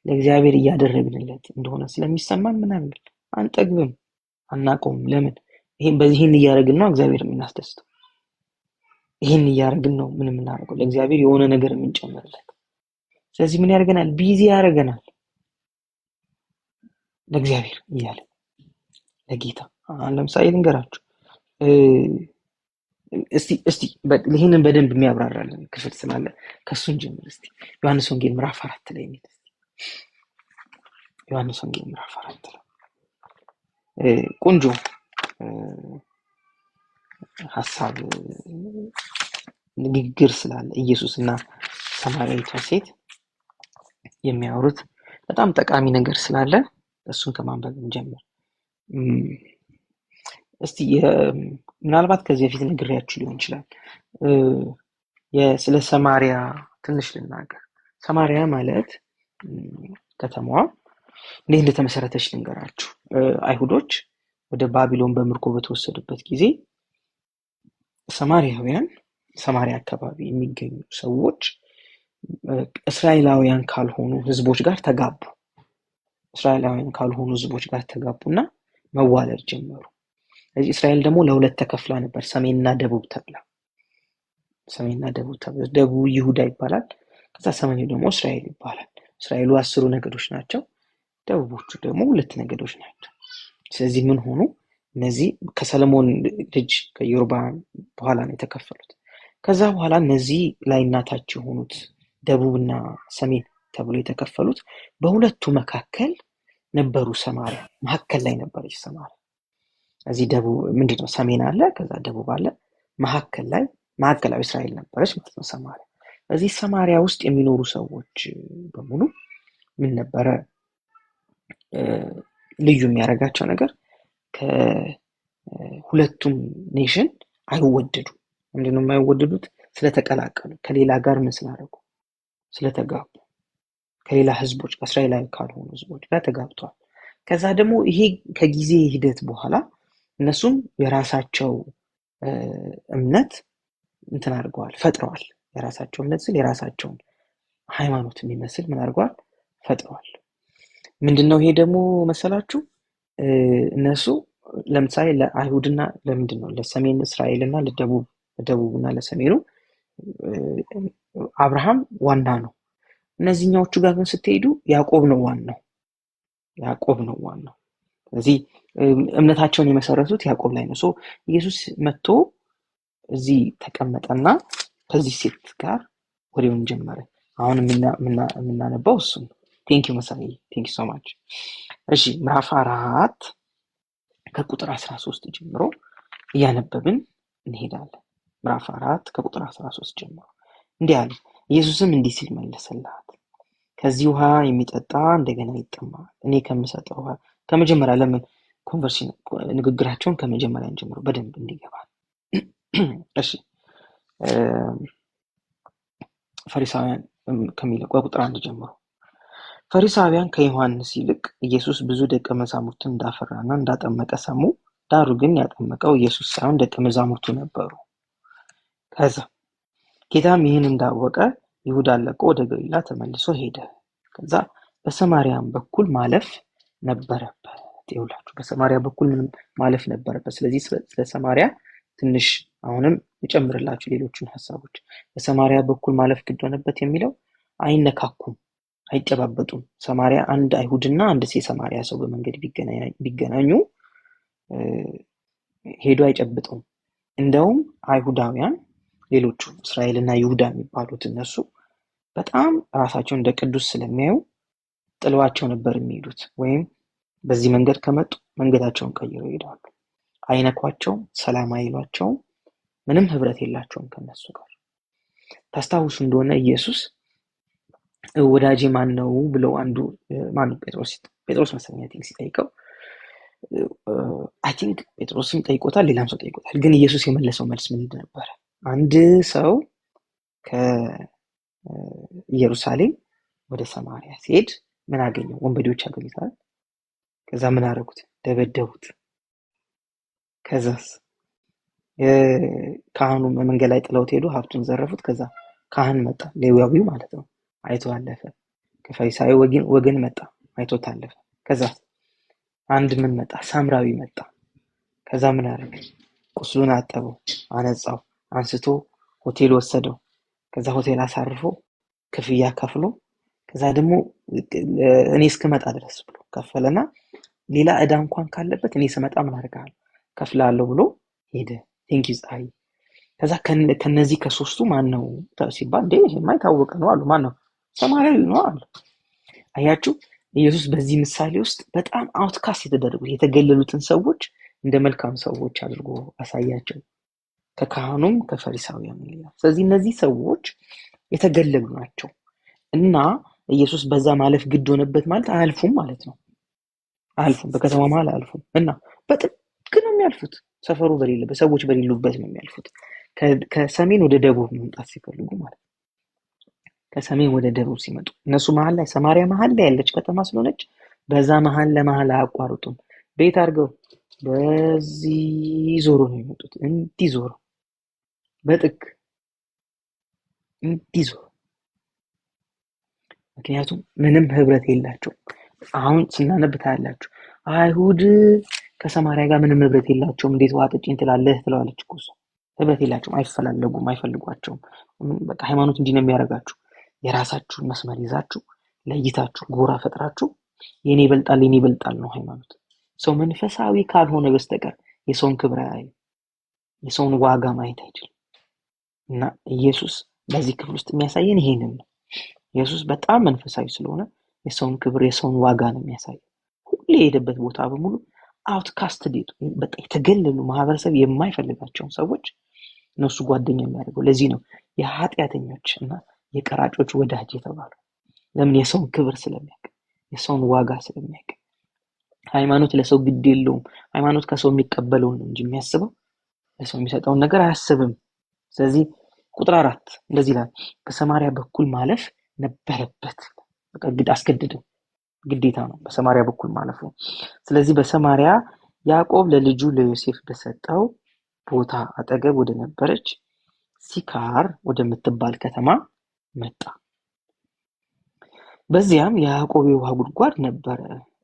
ለእግዚአብሔር እያደረግንለት እንደሆነ ስለሚሰማን ምናምን አንጠግብም፣ አናቆም። ለምን? በዚህን እያደረግን ነው እግዚአብሔር የምናስደስተው። ይህን እያደረግን ነው ምን የምናደርገው? ለእግዚአብሔር የሆነ ነገር የምንጨምርለት። ስለዚህ ምን ያደርገናል? ቢዚ ያደርገናል ለእግዚአብሔር እያለ ለጌታ። ለምሳሌ ልንገራችሁ እስቲ ይህንን በደንብ የሚያብራራልን ክፍል ስላለ ከሱን ጀምር እስቲ። ዮሐንስ ወንጌል ምዕራፍ 4 ላይ ነው። ዮሐንስ ወንጌል ምዕራፍ 4 ላይ ቆንጆ ሐሳብ ንግግር ስላለ ኢየሱስና ሰማርያዊቷ ሴት የሚያወሩት በጣም ጠቃሚ ነገር ስላለ እሱን ከማንበብ እንጀምር። እስቲ ምናልባት ከዚህ በፊት ነግሬያችሁ ሊሆን ይችላል። ስለ ሰማርያ ትንሽ ልናገር። ሰማርያ ማለት ከተማዋ እንዴት እንደተመሰረተች ልንገራችሁ። አይሁዶች ወደ ባቢሎን በምርኮ በተወሰዱበት ጊዜ ሰማርያውያን፣ ሰማርያ አካባቢ የሚገኙ ሰዎች እስራኤላውያን ካልሆኑ ህዝቦች ጋር ተጋቡ። እስራኤላውያን ካልሆኑ ህዝቦች ጋር ተጋቡና መዋለድ ጀመሩ። ስለዚህ እስራኤል ደግሞ ለሁለት ተከፍላ ነበር፣ ሰሜንና ደቡብ ተብላ። ሰሜንና ደቡብ ተብላ፣ ደቡብ ይሁዳ ይባላል፣ ከዛ ሰሜኑ ደግሞ እስራኤል ይባላል። እስራኤሉ 10 ነገዶች ናቸው፣ ደቡቦቹ ደግሞ 2 ነገዶች ናቸው። ስለዚህ ምን ሆኑ? እነዚህ ከሰለሞን ልጅ ከኢዮርብዓም በኋላ ነው የተከፈሉት። ከዛ በኋላ እነዚህ ላይና ታች የሆኑት ደቡብና ሰሜን ተብሎ የተከፈሉት በሁለቱ መካከል ነበሩ። ሰማርያ መካከል ላይ ነበረች ሰማርያ። እዚህ ደቡብ ምንድነው ሰሜን አለ፣ ከዛ ደቡብ አለ፣ መካከል ላይ ማዕከላዊ እስራኤል ነበረች ማለት ነው ሰማርያ። እዚህ ሰማርያ ውስጥ የሚኖሩ ሰዎች በሙሉ ምን ነበረ ልዩ የሚያደርጋቸው ነገር? ከሁለቱም ኔሽን አይወደዱም። ምንድነው የማይወደዱት? ስለተቀላቀሉ፣ ከሌላ ጋር ምን ስላደረጉ? ስለተጋቡ፣ ከሌላ ህዝቦች ከእስራኤላዊ ካልሆኑ ህዝቦች ጋር ተጋብተዋል። ከዛ ደግሞ ይሄ ከጊዜ ሂደት በኋላ እነሱም የራሳቸው እምነት እንትን አድርገዋል፣ ፈጥረዋል። የራሳቸው እምነት ስል የራሳቸውን ሃይማኖት የሚመስል ምን አድርገዋል? ፈጥረዋል። ምንድነው ይሄ ደግሞ መሰላችሁ? እነሱ ለምሳሌ ለአይሁድና ለምንድነው ለሰሜን እስራኤልና ለደቡብና ለሰሜኑ አብርሃም ዋና ነው። እነዚህኛዎቹ ጋር ግን ስትሄዱ ያዕቆብ ነው ዋናው። ስለዚህ እምነታቸውን የመሰረቱት ያዕቆብ ላይ ነው። ኢየሱስ መጥቶ እዚህ ተቀመጠና ከዚህ ሴት ጋር ወሬውን ጀመረ። አሁን የምናነባው እሱ ነው። ቴንኪው መሳይ፣ ቴንኪው ሶ ማች። እሺ ምዕራፍ 4 ከቁጥር 13 ጀምሮ እያነበብን እንሄዳለን። ምዕራፍ 4 ከቁጥር 13 ጀምሮ እንዲህ አለ። ኢየሱስም እንዲህ ሲል መለሰላት፣ ከዚህ ውሃ የሚጠጣ እንደገና ይጠማል። እኔ ከምሰጠው ውሃ ከመጀመሪያ ለምን ንግግራቸውን ከመጀመሪያ ጀምሮ በደንብ እንዲገባል። እሺ ፈሪሳውያን ከሚለው ቁጥር 1 ጀምሮ ፈሪሳውያን ከዮሐንስ ይልቅ ኢየሱስ ብዙ ደቀ መዛሙርትን እንዳፈራና እንዳጠመቀ ሰሙ። ዳሩ ግን ያጠመቀው ኢየሱስ ሳይሆን ደቀ መዛሙርቱ ነበሩ። ከዛ ጌታም ይህን እንዳወቀ ይሁዳን ለቆ ወደ ገሊላ ተመልሶ ሄደ። ከዛ በሰማርያም በኩል ማለፍ ነበረበት። ይኸውላችሁ በሰማርያ በኩል ማለፍ ነበረበት። ስለዚህ ስለ ሰማርያ ትንሽ አሁንም እጨምርላችሁ ሌሎችን ሐሳቦች። በሰማርያ በኩል ማለፍ ግድ ሆነበት የሚለው አይነካኩም፣ አይጨባበጡም። ሰማርያ አንድ አይሁድና አንድ የሰማርያ ሰው በመንገድ ቢገናኙ ሄዶ አይጨብጠውም። እንደውም አይሁዳውያን ሌሎቹ እስራኤልና ይሁዳ የሚባሉት እነሱ በጣም ራሳቸውን እንደ ቅዱስ ስለሚያዩ ጥለዋቸው ነበር የሚሄዱት። ወይም በዚህ መንገድ ከመጡ መንገዳቸውን ቀይረው ይሄዳሉ። አይነኳቸውም፣ ሰላም አይሏቸውም፣ ምንም ህብረት የላቸውም ከነሱ ጋር። ታስታውሱ እንደሆነ ኢየሱስ ወዳጄ ማን ነው ብለው አንዱ ጴጥሮስ መሰለኝ ሲጠይቀው አይ ቲንክ ጴጥሮስም ጠይቆታል፣ ሌላም ሰው ጠይቆታል። ግን ኢየሱስ የመለሰው መልስ ምን ነበር? አንድ ሰው ከኢየሩሳሌም ወደ ሰማርያ ሲሄድ ምን አገኘው? ወንበዴዎች አገኙታል። ከዛ ምን አደረጉት? ደበደቡት። ከዛስ ካህኑ መንገድ ላይ ጥለውት ሄዱ፣ ሀብቱን ዘረፉት። ከዛ ካህን መጣ፣ ሌዋዊው ማለት ነው፣ አይቶ አለፈ። ከፈሪሳዊ ወገን መጣ፣ አይቶ ታለፈ። ከዛ አንድ ምን መጣ? ሳምራዊ መጣ። ከዛ ምን አደረገ? ቁስሉን አጠበው፣ አነጻው፣ አንስቶ ሆቴል ወሰደው። ከዛ ሆቴል አሳርፎ ክፍያ ከፍሎ ከዛ ደግሞ እኔ እስክመጣ ድረስ ብሎ ከፈለና ሌላ ዕዳ እንኳን ካለበት እኔ ስመጣ ምን አደርጋለሁ ከፍላለሁ ብሎ ሄደ። ቴንክ ዩ ፀሐይ። ከዛ ከነዚህ ከሶስቱ ማን ነው ሲባል እንዴ የማይታወቅ ነው አሉ። ማን ነው? ሰማርያዊ ነው አሉ። አያችሁ ኢየሱስ በዚህ ምሳሌ ውስጥ በጣም አውትካስት የተገለሉትን ሰዎች እንደ መልካም ሰዎች አድርጎ አሳያቸው፣ ከካህኑም ከፈሪሳውያን ይላል። ስለዚህ እነዚህ ሰዎች የተገለሉ ናቸው እና ኢየሱስ በዛ ማለፍ ግድ ሆነበት ማለት አያልፉም ማለት ነው። አያልፉም፣ በከተማ መሀል አያልፉም እና በጥግ ነው የሚያልፉት። ሰፈሩ በሌለበት ሰዎች በሌሉበት ነው የሚያልፉት። ከሰሜን ወደ ደቡብ መምጣት ሲፈልጉ ማለት ነው። ከሰሜን ወደ ደቡብ ሲመጡ እነሱ መሀል ላይ ሰማሪያ መሀል ላይ ያለች ከተማ ስለሆነች በዛ መሀል ለመሀል አያቋርጡም። ቤት አድርገው በዚህ ዞሮ ነው የሚመጡት። እንዲህ ዞሮ በጥግ እንዲህ ዞሮ፣ ምክንያቱም ምንም ህብረት የላቸው። አሁን ስናነብ ታያላችሁ አይሁድ ከሰማሪያ ጋር ምንም ህብረት የላቸውም። እንዴት ውሃ ጠጪኝ ትላለህ ትለዋለች እኮ እሷ። ህብረት የላቸውም፣ አይፈላለጉም፣ አይፈልጓቸውም። በቃ ሃይማኖት እንዲህ ነው የሚያደርጋችሁ። የራሳችሁን መስመር ይዛችሁ ለይታችሁ ጎራ ፈጥራችሁ የኔ ይበልጣል ነው ሃይማኖት። ሰው መንፈሳዊ ካልሆነ በስተቀር የሰውን ክብር አያይም፣ የሰውን ዋጋ ማየት አይችልም። እና ኢየሱስ በዚህ ክፍል ውስጥ የሚያሳየን ይሄንን ነው። ኢየሱስ በጣም መንፈሳዊ ስለሆነ የሰውን ክብር የሰውን ዋጋ ነው የሚያሳየው። ሁሌ የሄደበት ቦታ በሙሉ አውትካስትድ በጣም የተገለሉ ማህበረሰብ የማይፈልጋቸውን ሰዎች እነሱ ጓደኛ የሚያደርገው። ለዚህ ነው የኃጢአተኞች እና የቀራጮች ወዳጅ የተባለው። ለምን? የሰውን ክብር ስለሚያውቅ፣ የሰውን ዋጋ ስለሚያውቅ። ሃይማኖት ለሰው ግድ የለውም። ሃይማኖት ከሰው የሚቀበለውን ነው እንጂ የሚያስበው ለሰው የሚሰጠውን ነገር አያስብም። ስለዚህ ቁጥር 4 እንደዚህ ይላል፣ በሰማሪያ በኩል ማለፍ ነበረበት። በቃ አስገድደው፣ ግዴታ ነው በሰማሪያ በኩል ማለፉ። ስለዚህ በሰማሪያ ያዕቆብ ለልጁ ለዮሴፍ በሰጠው ቦታ አጠገብ ወደ ነበረች ሲካር ወደምትባል ከተማ መጣ። በዚያም የያዕቆብ የውሃ ጉድጓድ ነበረ።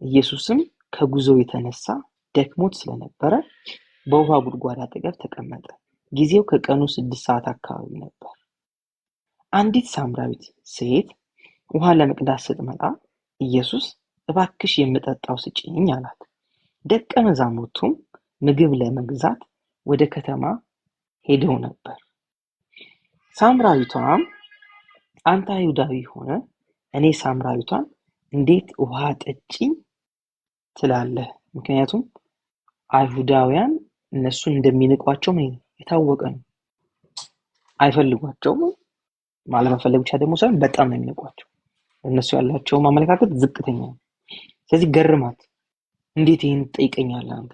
ኢየሱስም ከጉዞው የተነሳ ደክሞት ስለነበረ በውሃ ጉድጓድ አጠገብ ተቀመጠ። ጊዜው ከቀኑ 6 ሰዓት አካባቢ ነበር። አንዲት ሳምራዊት ሴት ውሃ ለመቅዳት ስትመጣ ኢየሱስ እባክሽ የምጠጣው ስጪኝ አላት። ደቀ መዛሙርቱም ምግብ ለመግዛት ወደ ከተማ ሄደው ነበር። ሳምራዊቷም አንተ አይሁዳዊ ሆነ እኔ ሳምራዊቷን እንዴት ውሃ ጠጪኝ ትላለህ? ምክንያቱም አይሁዳውያን እነሱን እንደሚንቋቸው የታወቀ ነው። አይፈልጓቸውም። ማለመፈለግ ብቻ ደግሞ ሳይሆን በጣም ነው የሚንቋቸው። እነሱ ያላቸው አመለካከት ዝቅተኛ ነው። ስለዚህ ገርማት፣ እንዴት ይህን ትጠይቀኛለህ አንተ?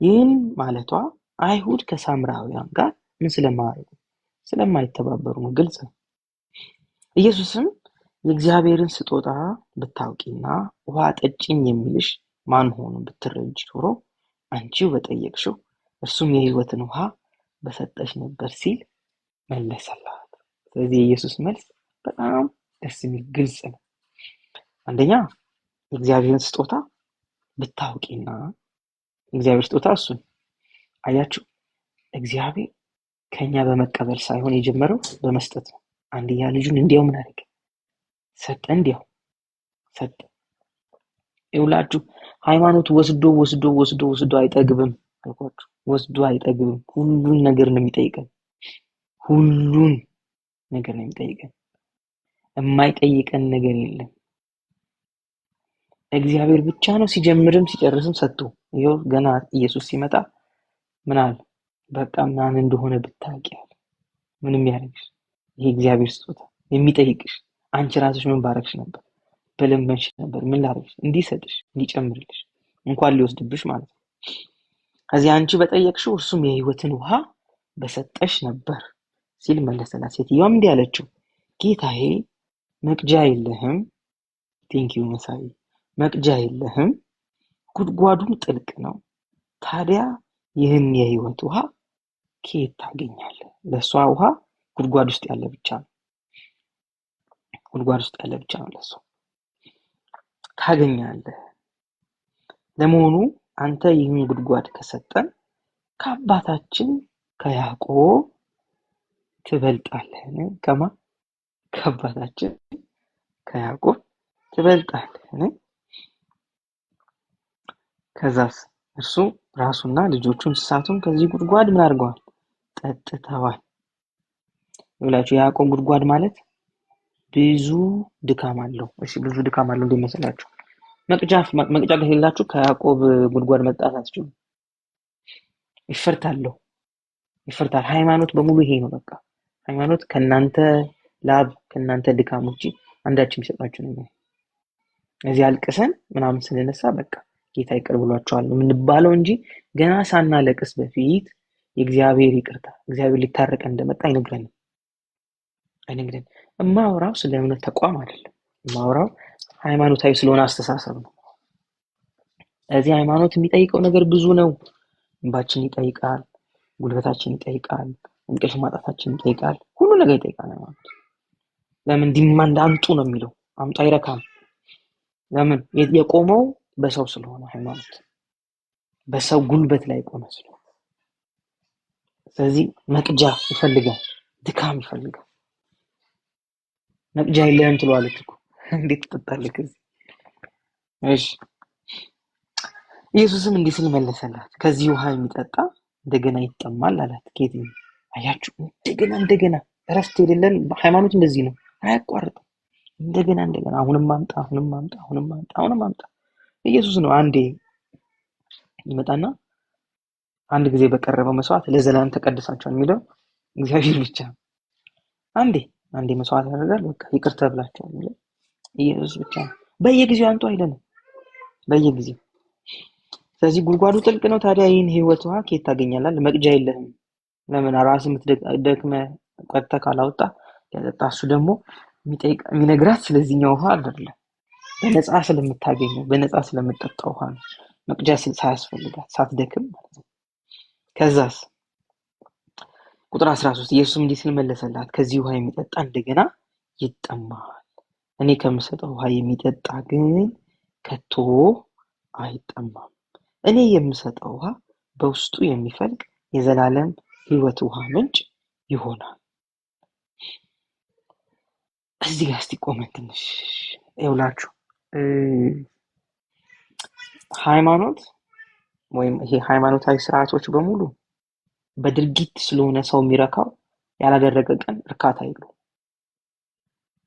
ይህን ማለቷ አይሁድ ከሳምራውያን ጋር ምን ስለማያደርጉ ስለማይተባበሩ ነው። ግልጽ ነው። ኢየሱስም የእግዚአብሔርን ስጦታ ብታውቂና ውሃ ጠጪኝ የሚልሽ ማን ሆኖ ብትረጂ ኖሮ አንቺው በጠየቅሽው እርሱም የሕይወትን ውሃ በሰጠሽ ነበር ሲል መለሰላት። ስለዚህ የኢየሱስ መልስ በጣም ደስ የሚል ግልጽ ነው። አንደኛ የእግዚአብሔርን ስጦታ ብታውቂና፣ የእግዚአብሔር ስጦታ እሱን አያችሁ። እግዚአብሔር ከኛ በመቀበል ሳይሆን የጀመረው በመስጠት ነው። አንድያ ልጁን እንዲያው ምን አደረገ? ሰጠ። እንዲያው ሰጠ። ይውላችሁ ሃይማኖት ወስዶ አይጠግብም አልኳችሁ። ወስዶ አይጠግብም። ሁሉን ነገር ነው የሚጠይቀን። ሁሉን ነገር ነው የሚጠይቀን። የማይጠይቀን ነገር የለም። እግዚአብሔር ብቻ ነው ሲጀምርም ሲጨርስም ሰጥቶ። ይኸው ገና ኢየሱስ ሲመጣ ምን አለ? በቃ ማን እንደሆነ ብታውቂያለሽ። ምንም ያደርግሽ ይሄ እግዚአብሔር ስጦታ የሚጠይቅሽ። አንቺ ራስሽ ምን ባረክሽ ነበር? በለመንሽ ነበር። ምን ላደርግሽ? እንዲሰጥሽ፣ እንዲጨምርልሽ፣ እንኳን ሊወስድብሽ ማለት ነው። ከዚህ አንቺ በጠየቅሽው እርሱም የሕይወትን ውሃ በሰጠሽ ነበር ሲል መለሰላት። ሴትዮዋም እንዲህ አለችው፣ ጌታዬ መቅጃ የለህም። ቴንኪው መሳይ። መቅጃ የለህም፣ ጉድጓዱም ጥልቅ ነው። ታዲያ ይህን የሕይወት ውሃ ከየት ታገኛለህ? ለሷ ውሃ ጉድጓድ ውስጥ ያለ ብቻ ነው። ጉድጓድ ውስጥ ያለ ብቻ ነው ለሷ ታገኛለህ። ለመሆኑ አንተ ይህን ጉድጓድ ከሰጠን ከአባታችን ከያዕቆብ ትበልጣለህን? ከአባታችን ከያዕቆብ ትበልጣለህን? ከዛስ እርሱ ራሱና ልጆቹ እንስሳቱን ከዚህ ጉድጓድ ምን አድርገዋል? ጠጥተዋል። ይኸውላችሁ የያዕቆብ ጉድጓድ ማለት ብዙ ድካም አለው። እሺ ብዙ ድካም አለው እንደሚመስላችሁ መቅጃ ከሌላችሁ ከያዕቆብ ጉድጓድ መጣት አትችሉም። ይፈርታል። ሃይማኖት በሙሉ ይሄ ነው። በቃ ሃይማኖት ከናንተ ላብ ከናንተ ድካም ውጪ አንዳችም የሚሰጣችሁ ነው። እዚህ አልቅሰን ምናምን ስንነሳ በቃ ጌታ ይቅር ብሏቸዋል የምንባለው እንጂ ገና ሳናለቅስ በፊት የእግዚአብሔር ይቅርታ እግዚአብሔር ሊታረቀን እንደመጣ አይነግረንም። እማወራው ስለ እምነት ተቋም አይደለም። እማወራው ሃይማኖታዊ ስለሆነ አስተሳሰብ ነው። እዚህ ሃይማኖት የሚጠይቀው ነገር ብዙ ነው። እንባችን ይጠይቃል፣ ጉልበታችን ይጠይቃል፣ እንቅልፍ ማጣታችን ይጠይቃል፣ ሁሉ ነገር ይጠይቃል ሃይማኖት። ለምን ዲማንድ አምጡ ነው የሚለው? አምጡ አይረካም። ለምን የቆመው በሰው ስለሆነ ሃይማኖት በሰው ጉልበት ላይ ቆመ ስለሆነ። ስለዚህ መቅጃ ይፈልጋል፣ ድካም ይፈልጋል። መቅጃ የለህም ትለዋለች እኮ እንዴት ትጠጣለህ ከዚህ? እሺ ኢየሱስም እንዲህ ሲል መለሰላት፣ ከዚህ ውሃ የሚጠጣ እንደገና ይጠማል አላት። ጌታ አያችሁ፣ እንደገና እረፍት የሌለን ሃይማኖት እንደዚህ ነው፣ አያቋርጥም። እንደገና አሁንም ማምጣ ኢየሱስ ነው። አንዴ ይመጣና አንድ ጊዜ በቀረበው መስዋዕት ለዘላለም ተቀድሳቸዋል የሚለው እግዚአብሔር ብቻ። አንዴ መስዋዕት ያደርጋል፣ በቃ ይቅር ተብላችኋል የሚለው ኢየሱስ ብቻ። በየጊዜው አንተ አይደለም በየጊዜው። ስለዚህ ጉድጓዱ ጥልቅ ነው። ታዲያ ይህን ህይወት ውሃ ከየት ታገኛለህ? መቅጃ የለህም። ለምን ራስህ የምትደክመህ ቀጥታ ካላወጣ ያጠጣ። እሱ ደግሞ የሚነግራት ስለዚህኛው ውሃ አይደለም፣ በነፃ ስለምታገኘው በነፃ ስለምትጠጣው ውሃ ነው። መቅጃ ሳያስፈልጋት ሳትደክም ማለት ነው። ከዛስ ቁጥር 13 ኢየሱስ እንዲህ ሲል መለሰላት፣ ከዚህ ውሃ የሚጠጣ እንደገና ይጠማል። እኔ ከምሰጠው ውሃ የሚጠጣ ግን ከቶ አይጠማም። እኔ የምሰጠው ውሃ በውስጡ የሚፈልቅ የዘላለም ህይወት ውሃ ምንጭ ይሆናል። እዚህ ጋር እስቲ ቆመን ትንሽ ይውላችሁ። ሃይማኖት ወይም ይሄ ሃይማኖታዊ ስርዓቶች በሙሉ በድርጊት ስለሆነ ሰው የሚረካው ያላደረገ ቀን እርካታ የለውም።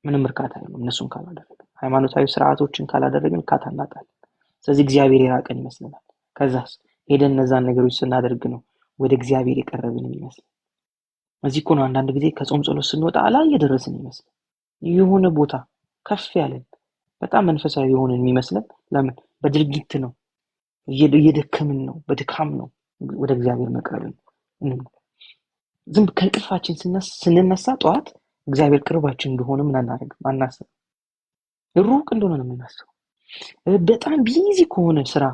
ምንም እርካታ የለውም እነሱን ካላደረገ። ሃይማኖታዊ ስርዓቶችን ካላደረግን እርካታ እናጣለን። ስለዚህ እግዚአብሔር የራቀን ይመስለናል። ከዛስ ሄደን እነዛን ነገሮች ስናደርግ ነው ወደ እግዚአብሔር የቀረብን የሚመስል። እዚህ እኮ ነው አንዳንድ ጊዜ ከጾም ጸሎት ስንወጣ ላይ የደረስን ይመስል የሆነ ቦታ ከፍ ያለን በጣም መንፈሳዊ የሆነን የሚመስለን። ለምን? በድርጊት ነው፣ እየደከምን ነው፣ በድካም ነው ወደ እግዚአብሔር መቅረብን። ዝም ከእንቅልፋችን ስንነሳ ጠዋት እግዚአብሔር ቅርባችን እንደሆነ ምን አናደርግም፣ አናስብም። ሩቅ እንደሆነ ነው የምናስበው። በጣም ቢዚ ከሆነ ስራ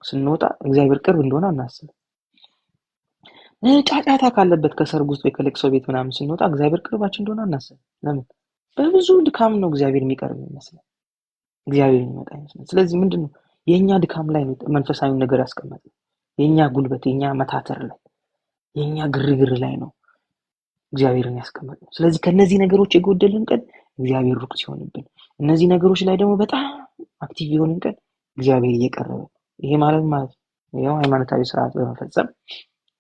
ስንወጣ እግዚአብሔር ቅርብ እንደሆነ አናስብም። ጫጫታ ካለበት ከሰርግ ውስጥ ወይ ከለቅሶ ቤት ምናምን ስንወጣ እግዚአብሔር ቅርባችን እንደሆነ አናስብም። ለምን? በብዙ ድካም ነው እግዚአብሔር የሚቀርብ ይመስላል፣ እግዚአብሔር የሚመጣ ይመስላል። ስለዚህ ምንድነው የኛ ድካም ላይ ነው መንፈሳዊ ነገር ያስቀመጠው። የኛ ጉልበት፣ የኛ መታተር ላይ፣ የኛ ግርግር ላይ ነው እግዚአብሔርን ያስቀመጠው። ስለዚህ ከነዚህ ነገሮች የጎደልን ቀን እግዚአብሔር ሩቅ ሲሆንብን፣ እነዚህ ነገሮች ላይ ደግሞ በጣም አክቲቭ የሆንን ቀን እግዚአብሔር እየቀረበ። ይሄ ማለት ያው ሃይማኖታዊ ስርዓት በመፈጸም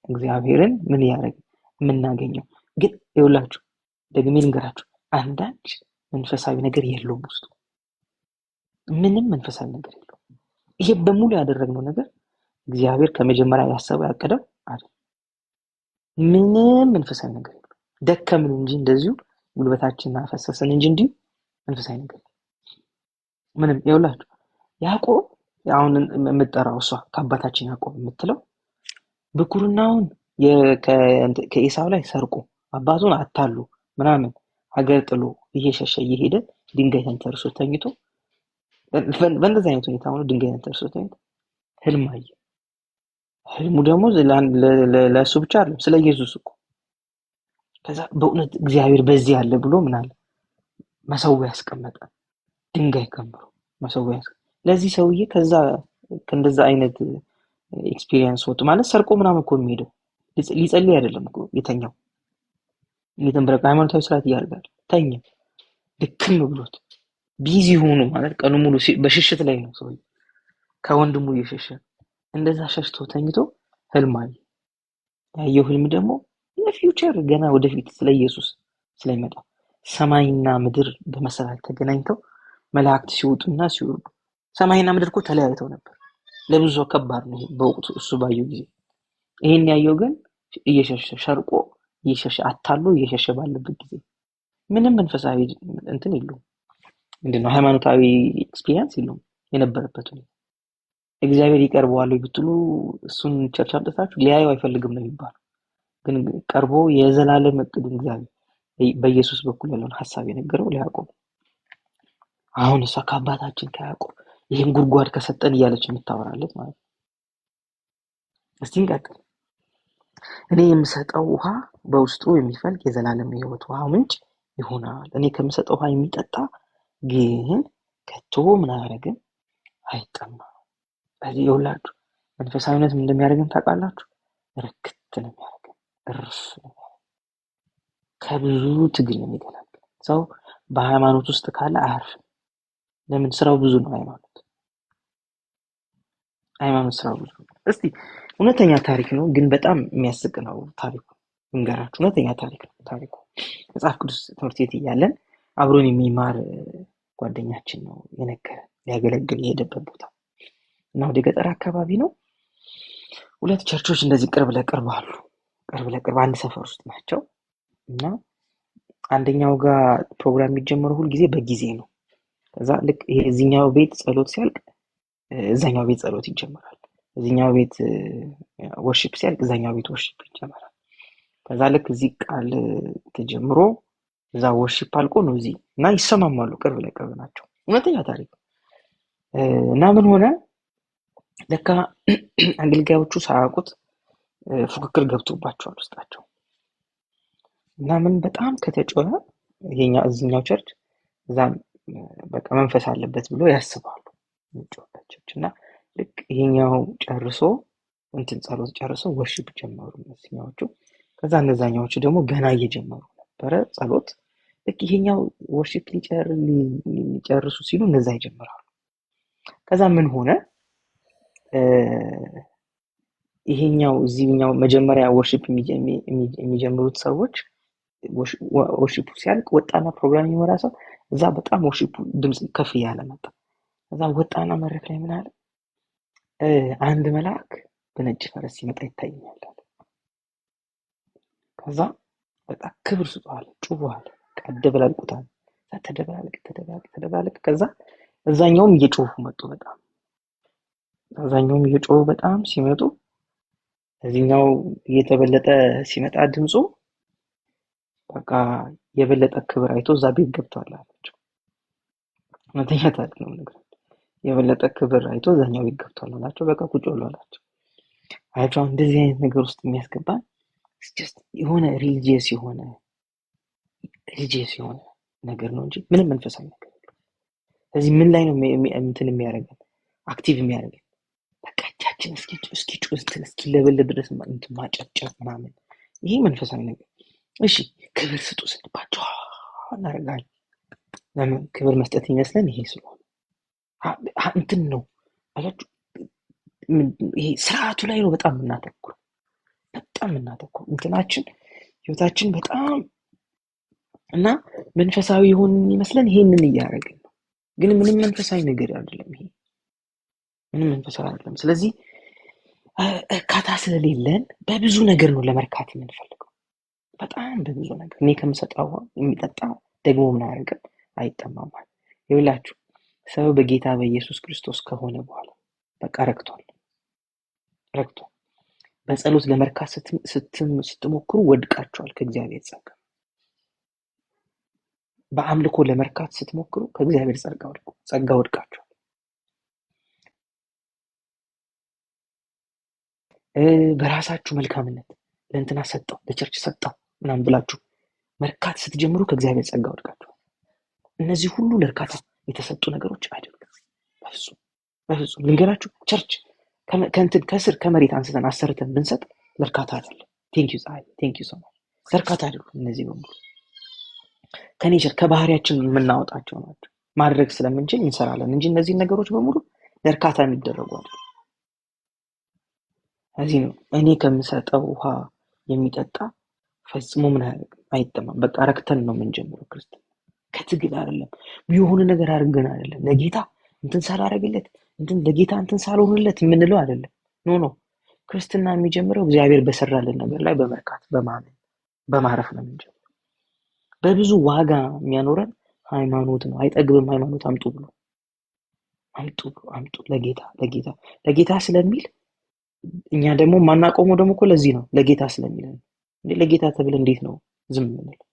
እግዚአብሔርን ምን ያደርግ የምናገኘው። ግን ይኸውላችሁ ደግሜ ልንገራችሁ፣ አንዳች መንፈሳዊ ነገር የለውም ውስጡ። ምንም መንፈሳዊ ነገር የለውም። ይሄ በሙሉ ያደረግነው ነገር እግዚአብሔር ከመጀመሪያ ያሰበው ያቀደው አይደል። ምንም መንፈሳዊ ነገር የለውም። ደከምን እንጂ እንደዚሁ ጉልበታችንን አፈሰሰን እንጂ እንዲሁ መንፈሳዊ ነገር ምንም። ይኸውላችሁ ያዕቆብ አሁን የምትጠራው እሷ ከአባታችን ያዕቆብ የምትለው ብኩርናውን ከኤሳው ላይ ሰርቆ አባቱን አታሉ ምናምን ሀገር ጥሎ እየሸሸ እየሄደ ድንጋይ ተንተርሶ ተኝቶ በእንደዚህ አይነት ሁኔታ ሆኖ ድንጋይ ተንተርሶ ተኝቶ ህልም አየ። ህልሙ ደግሞ ለእሱ ብቻ አይደለም፣ ስለ ኢየሱስ እኮ። ከዛ በእውነት እግዚአብሔር በዚህ አለ ብሎ ምን አለ? መሰዊያ ያስቀመጠ ድንጋይ ከምሮ መሰዊያ ያስቀመጠ ለዚህ ሰውዬ። ከእንደዛ አይነት ኤክስፒሪየንስ ወጥ ማለት ሰርቆ ምናምን እኮ የሚሄደው ሊጸልይ አይደለም እኮ የተኛው። እየተንበረከከ ሃይማኖታዊ ስርዓት እያደረጋል ተኛ። ድክም ብሎት ቢዚ ሆኖ ማለት ቀኑ ሙሉ በሽሽት ላይ ነው ሰው ከወንድሙ እየሸሸ እንደዛ ሸሽቶ ተኝቶ ህልም አየ። ያየው ህልም ደግሞ ለፊውቸር ገና ወደፊት ስለ ኢየሱስ ስለሚመጣ ሰማይና ምድር በመሰላል ተገናኝተው መላእክት ሲወጡና ሲወርዱ። ሰማይና ምድር እኮ ተለያይተው ነበር። ለብዙ ሰው ከባድ ነው በወቅቱ እሱ ባየው ጊዜ። ይሄን ያየው ግን እየሸሸ ሸርቆ እየሸሸ አታሎ እየሸሸ ባለበት ጊዜ ምንም መንፈሳዊ እንትን የለውም። ምንድነው ሃይማኖታዊ ኤክስፒሪየንስ የለውም የነበረበት ነው። እግዚአብሔር ይቀርበዋል ብትሉ እሱን ቸርች አምጥታችሁ ሊያየው አይፈልግም ነው የሚባለው። ግን ቀርቦ የዘላለም እቅዱን እግዚአብሔር በኢየሱስ በኩል ያለውን ሐሳብ የነገረው ለያዕቆብ። አሁን እሷ ከአባታችን ከያዕቆብ ይህን ጉድጓድ ከሰጠን እያለች የምታወራለት ማለት ነው። እስቲ እንቀጥል። እኔ የምሰጠው ውሃ በውስጡ የሚፈልቅ የዘላለም የሕይወት ውሃ ምንጭ ይሆናል። እኔ ከምሰጠው ውሃ የሚጠጣ ግን ከቶ ምን አያደርግም? አይጠማም። ስለዚህ ይኸውላችሁ መንፈሳዊነት ምን እንደሚያደርግን ታውቃላችሁ? ርክት ነው የሚያደርገን፣ እርፍ ነው የሚያደርገን፣ ከብዙ ትግል ነው የሚገላግለን። ሰው በሃይማኖት ውስጥ ካለ አያርፍም። ለምን? ስራው ብዙ ነው። ሃይማኖት ስራው ብዙ ነው። እስቲ እውነተኛ ታሪክ ነው ግን በጣም የሚያስቅ ነው ታሪኩ። እንገራችሁ፣ እውነተኛ ታሪክ ነው ታሪኩ። መጽሐፍ ቅዱስ ትምህርት ቤት እያለን አብሮን የሚማር ጓደኛችን ነው የነገረን። ሊያገለግል የሄደበት ቦታ እና ወደ ገጠር አካባቢ ነው። ሁለት ቸርቾች እንደዚህ ቅርብ ለቅርብ አሉ። ቅርብ ለቅርብ አንድ ሰፈር ውስጥ ናቸው እና አንደኛው ጋር ፕሮግራም የሚጀምረው ሁል ጊዜ በጊዜ ነው። ከዛ ልክ ይሄ እዚህኛው ቤት ጸሎት ሲያልቅ እዛኛው ቤት ጸሎት ይጀምራል። እዚህኛው ቤት ወርሺፕ ሲያልቅ እዛኛው ቤት ወርሺፕ ይጀምራል። ከዛ ልክ እዚህ ቃል ተጀምሮ እዛ ወርሺፕ አልቆ ነው እዚህ እና ይሰማማሉ። ቅርብ ለቅርብ ናቸው። እውነተኛ ታሪክ እና ምን ሆነ ለካ አገልጋዮቹ ሳያውቁት ፉክክር ገብቶባቸዋል ውስጣቸው እና ምን በጣም ከተጮኸ ይሄኛው እዚህኛው ቸርች እዛም በቃ መንፈስ አለበት ብሎ ያስባሉ የሚጮህበት ቸርች እና ልክ ይሄኛው ጨርሶ እንትን ጸሎት ጨርሶ ወርሺፕ ጀመሩ እነዚህኛዎቹ። ከዛ እነዛኛዎቹ ደግሞ ገና እየጀመሩ ነበረ ጸሎት። ልክ ይሄኛው ወርሺፕ ሊጨርሱ ሲሉ እነዛ ይጀምራሉ። ከዛ ምን ሆነ ይሄኛው እዚህኛው መጀመሪያ ወርሺፕ የሚጀምሩት ሰዎች ወርሺፑ ሲያልቅ ወጣና ፕሮግራም የሚመራ ሰው እዛ በጣም ወርሺፑ ድምጽ ከፍ እያለ መጣ። ከዛ ወጣና መድረክ ላይ ምን አለ? አንድ መልአክ በነጭ ፈረስ ሲመጣ ይታየኛል አለ። ከዛ በጣም ክብር ስጧል፣ ጩኸዋል፣ ቀደበላልቁታል። ተደበላለቅ። ከዛ እዛኛውም እየጮሁ መጡ። በጣም ሲመጡ እዚህኛው እየተበለጠ ሲመጣ ድምፁ በቃ የበለጠ ክብር አይቶ እዛ ቤት ገብቷል አላቸው። እውነተኛ ታሪክ ነው ነገር የበለጠ ክብር አይቶ እዛኛው ቤት ገብቷል አላቸው። በቃ ቁጭ ብሎ አላቸው። አያቸው እንደዚህ አይነት ነገር ውስጥ የሚያስገባን የሆነ ሪሊጂየስ የሆነ ነገር ነው እንጂ ምንም መንፈሳዊ ነገር የለም። ስለዚህ ምን ላይ ነው እንትን የሚያደርገን አክቲቭ የሚያደርገን? በቃ እጃችን እስኪ ለበለ ድረስ እንትን ማጨብጨብ ምናምን፣ ይሄ መንፈሳዊ ነገር። እሺ ክብር ስጡ ስንባቸው እናደርጋለን። ለምን ክብር መስጠት ይመስለን? ይሄ ስለሆነ እንትን ነው አላችሁ። ይሄ ስርዓቱ ላይ ነው በጣም የምናተኩረው እንትናችን ህይወታችን በጣም እና መንፈሳዊ ይሆን ይመስለን ይሄንን እያደረግን ነው። ግን ምንም መንፈሳዊ ነገር አይደለም። ይሄ ምንም መንፈሳዊ አይደለም። ስለዚህ እርካታ ስለሌለን በብዙ ነገር ነው ለመርካት የምንፈልገው። በጣም በብዙ ነገር። እኔ ከምሰጠው የሚጠጣ ደግሞ ምን አያደርግም? አይጠማም። ይኸውላችሁ ሰው በጌታ በኢየሱስ ክርስቶስ ከሆነ በኋላ በቃ ረክቷል። በጸሎት ለመርካት ስትሞክሩ ወድቃችኋል ከእግዚአብሔር ጸጋ። በአምልኮ ለመርካት ስትሞክሩ ከእግዚአብሔር ጸጋ ወድቃችኋል። በራሳችሁ መልካምነት ለእንትና ሰጠው ለቸርች ሰጠው ምናምን ብላችሁ መርካት ስትጀምሩ ከእግዚአብሔር ጸጋ ወድቃችኋል። እነዚህ ሁሉ ለእርካታ የተሰጡ ነገሮች አይደሉም። በፍጹም ልንገራችሁ፣ ቸርች ከእንትን ከስር ከመሬት አንስተን አሰርተን ብንሰጥ ለእርካታ አይደለም። ቴንክ ዩ ሶ ማች። እርካታ አይደሉም። እነዚህ በሙሉ ከኔቸር ከባህሪያችን የምናወጣቸው ናቸው። ማድረግ ስለምንችል እንሰራለን እንጂ እነዚህን ነገሮች በሙሉ ለእርካታ የሚደረጉ አይደሉም። እዚህ ነው እኔ ከምሰጠው ውሃ የሚጠጣ ፈጽሞ ምን አይጠማም። በቃ ረክተን ነው የምንጀምረው ክርስትና። ከትግል አይደለም፣ የሆነ ነገር አድርገን አይደለም፣ ለጌታ እንትን ሳላረግለት እንትን ለጌታ እንትን ሳልሆንለት የምንለው አይደለም። ኖ ኖ፣ ክርስትና የሚጀምረው እግዚአብሔር በሰራልን ነገር ላይ በመርካት በማመን በማረፍ ነው የምንጀምረው። በብዙ ዋጋ የሚያኖረን ሃይማኖት ነው። አይጠግብም ሃይማኖት አምጡ ብሎ አምጡ ለጌታ ስለሚል እኛ ደግሞ ማናቆመው ደግሞ እኮ ለዚህ ነው፣ ለጌታ ስለሚል ነው። እንዴ ለጌታ ተብለ እንዴት ነው ዝም የምንለው?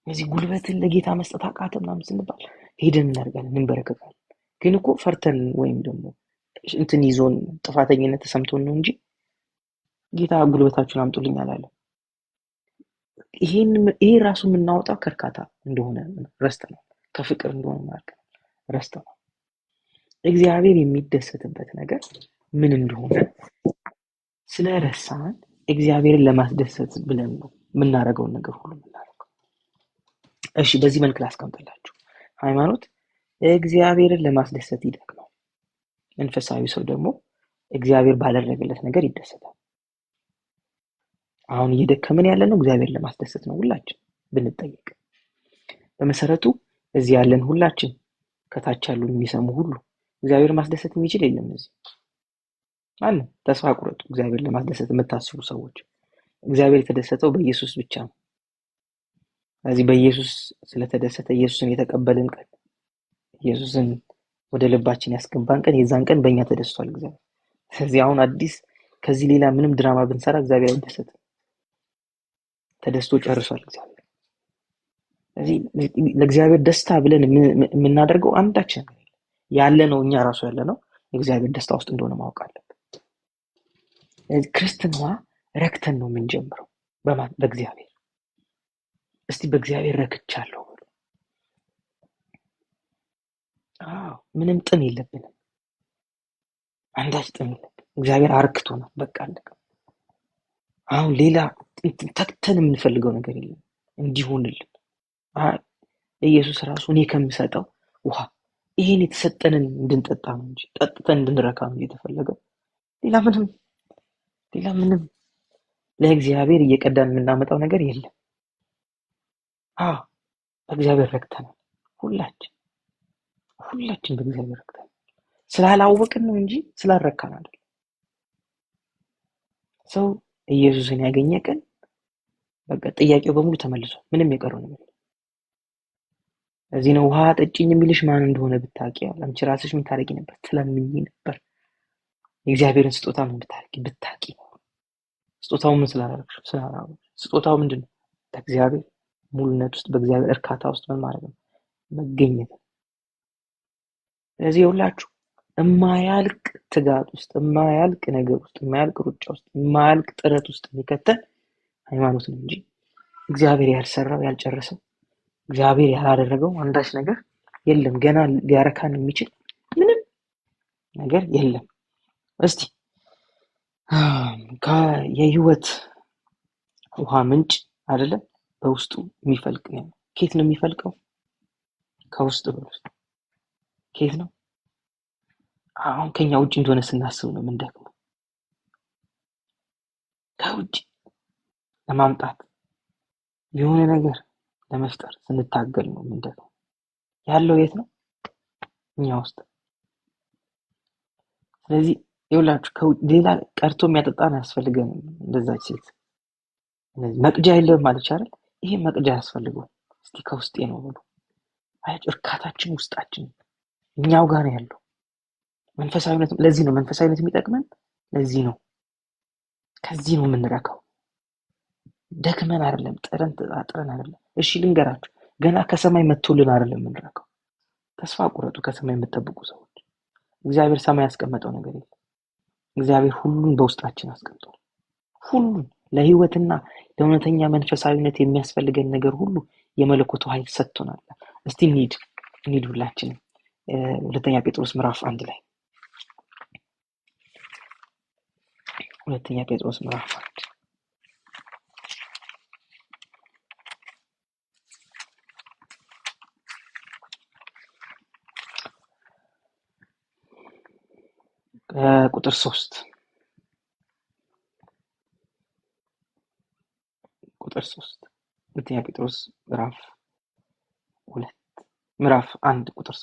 እዚህ ጉልበትን ለጌታ መስጠት አቃተ ምናምን ስንባል ሄደን እናደርጋለን፣ እንበረከካለን። ግን እኮ ፈርተን ወይም ደግሞ እንትን ይዞን ጥፋተኝነት ተሰምቶን ነው እንጂ ጌታ ጉልበታችሁን አምጡልኝ አላለም። ይሄ ራሱ የምናወጣው ከእርካታ እንደሆነ ረስተናል፣ ከፍቅር እንደሆነ ማለት ነው ረስተናል። እግዚአብሔር የሚደሰትበት ነገር ምን እንደሆነ ስለረሳን እግዚአብሔርን ለማስደሰት ብለን ነው የምናደርገውን ነገር ሁሉ የምናደርገው። እሺ በዚህ መልክ ላስቀምጥላችሁ። ሃይማኖት እግዚአብሔርን ለማስደሰት ይደክማል። መንፈሳዊ ሰው ደግሞ እግዚአብሔር ባደረገለት ነገር ይደሰታል። አሁን እየደከመን ያለ ነው እግዚአብሔር ለማስደሰት ነው ሁላችን ብንጠየቅ። በመሰረቱ እዚህ ያለን ሁላችን ከታች ያሉ የሚሰሙ ሁሉ እግዚአብሔር ማስደሰት የሚችል የለም። እዚህ አለ ተስፋ ቁረጡ። እግዚአብሔር ለማስደሰት የምታስቡ ሰዎች እግዚአብሔር የተደሰተው በኢየሱስ ብቻ ነው። ስለዚህ በኢየሱስ ስለተደሰተ ኢየሱስን የተቀበልን ቀን ኢየሱስን ወደ ልባችን ያስገባን ቀን የዛን ቀን በእኛ ተደስቷል እግዚአብሔር። ስለዚህ አሁን አዲስ ከዚህ ሌላ ምንም ድራማ ብንሰራ እግዚአብሔር አይደሰትም። ተደስቶ ጨርሷል እግዚአብሔር። ስለዚህ ለእግዚአብሔር ደስታ ብለን የምናደርገው አንዳች ነገር ያለ ነው። እኛ ራሱ ያለ ነው የእግዚአብሔር ደስታ ውስጥ እንደሆነ ማወቅ አለብን። ክርስትና ረክተን ነው የምንጀምረው። በእግዚአብሔር እስቲ በእግዚአብሔር ረክቻለሁ። ምንም ጥም የለብንም፣ አንዳች ጥም የለብንም። እግዚአብሔር አርክቶናል። በቃ አለቀ። አሁን ሌላ ተክተን የምንፈልገው ነገር የለም እንዲሆንልን። ኢየሱስ ራሱ እኔ ከምሰጠው ውሃ ይሄን የተሰጠንን እንድንጠጣ ነው እንጂ ጠጥተን እንድንረካ ነው የተፈለገው። ሌላ ምንም ለእግዚአብሔር እየቀዳን የምናመጣው ነገር የለም። በእግዚአብሔር ረክተናል። ሁላችን በእግዚአብሔር ረክተናል። ስላላወቅን ነው እንጂ ስላልረካን አይደለም። ሰው ኢየሱስን ያገኘ ቀን በቃ ጥያቄው በሙሉ ተመልሷል። ምንም የቀረው ነገር የለም። እዚህ ነው ውሃ ጠጪኝ የሚልሽ ማን እንደሆነ ብታውቂ፣ አንቺ ራስሽ ምን ታረጊ ነበር? ትለምኚ ነበር። የእግዚአብሔርን ስጦታ ምን ብታውቂ። ስጦታው ምን ስላላረግሽ? ስጦታው ምንድነው? በእግዚአብሔር ሙሉነት ውስጥ በእግዚአብሔር እርካታ ውስጥ ምን ማድረግ ነው? መገኘት። ስለዚህ ሁላችሁ የማያልቅ ትጋት ውስጥ፣ የማያልቅ ነገር ውስጥ፣ የማያልቅ ሩጫ ውስጥ፣ የማያልቅ ጥረት ውስጥ የሚከተል ሃይማኖት ነው እንጂ እግዚአብሔር ያልሰራው ያልጨረሰው እግዚአብሔር ያላደረገው አንዳች ነገር የለም። ገና ሊያረካን የሚችል ምንም ነገር የለም። እስቲ የህይወት ውሃ ምንጭ አይደለም በውስጡ የሚፈልቅ ነው። ከየት ነው የሚፈልቀው? ከውስጥ በውስጥ። ከየት ነው? አሁን ከኛ ውጭ እንደሆነ ስናስብ ነው የምንደክመው። ከውጭ ለማምጣት የሆነ ነገር ለመፍጠር ስንታገል ነው የምንደክመው። ያለው የት ነው? እኛ ውስጥ። ስለዚህ ይኸውላችሁ ሌላ ቀርቶ የሚያጠጣን አያስፈልገንም። እንደዛች ሴት መቅጃ የለም ማለች አይደል? ይሄ መቅጃ ያስፈልገው። እስቲ ከውስጤ ነው ብሎ አያችሁ፣ እርካታችን ውስጣችን እኛው ጋር ነው ያለው። መንፈሳዊነት ለዚህ ነው መንፈሳዊነት የሚጠቅመን። ለዚህ ነው ከዚህ ነው የምንረካው። ደክመን አይደለም፣ ጥረን አይደለም። እሺ ልንገራችሁ፣ ገና ከሰማይ መጥቶልን አይደለም የምንረካው። ተስፋ ቁረጡ። ከሰማይ የምትጠብቁ ሰዎች እግዚአብሔር ሰማይ ያስቀመጠው ነገር የለም። እግዚአብሔር ሁሉን በውስጣችን አስቀምጧል። ሁሉን ለህይወትና ለእውነተኛ መንፈሳዊነት የሚያስፈልገን ነገር ሁሉ የመለኮቱ ኃይል ሰጥቶናል። እስቲ እንሂድ ሁላችንም ሁለተኛ ጴጥሮስ ምዕራፍ 1 ላይ ሁለተኛ ጴጥሮስ ምዕራፍ 1 ቁጥር 3 ሁለተኛ ጴጥሮስ ምዕራፍ 1 ቁጥር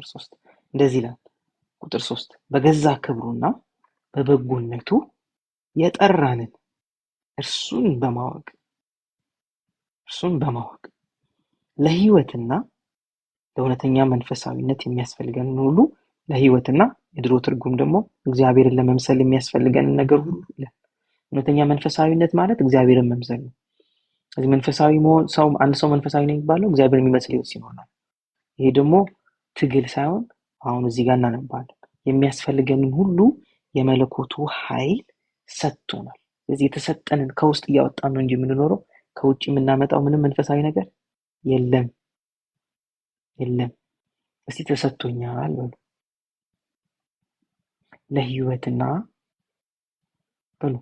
3 እንደዚህ ይላል። ቁጥር 3 በገዛ ክብሩና በበጎነቱ የጠራንን እርሱን በማወቅ ለሕይወትና ለእውነተኛ መንፈሳዊነት የሚያስፈልገንን ሁሉ ለሕይወትና የድሮ ትርጉም ደግሞ እግዚአብሔርን ለመምሰል የሚያስፈልገንን ነገር ሁሉ ይላል። እውነተኛ መንፈሳዊነት ማለት እግዚአብሔርን መምሰል ነው። ስለዚህ መንፈሳዊ መሆን አንድ ሰው መንፈሳዊ ነው የሚባለው እግዚአብሔርን የሚመስል ሕይወት ሲኖር ነው። ይሄ ደግሞ ትግል ሳይሆን አሁን እዚህ ጋር እናነባለን የሚያስፈልገንን ሁሉ የመለኮቱ ኃይል ሰጥቶናል። ስለዚህ የተሰጠንን ከውስጥ እያወጣን ነው እንጂ የምንኖረው ከውጭ የምናመጣው ምንም መንፈሳዊ ነገር የለም። እስቲ ተሰጥቶኛል በሉ።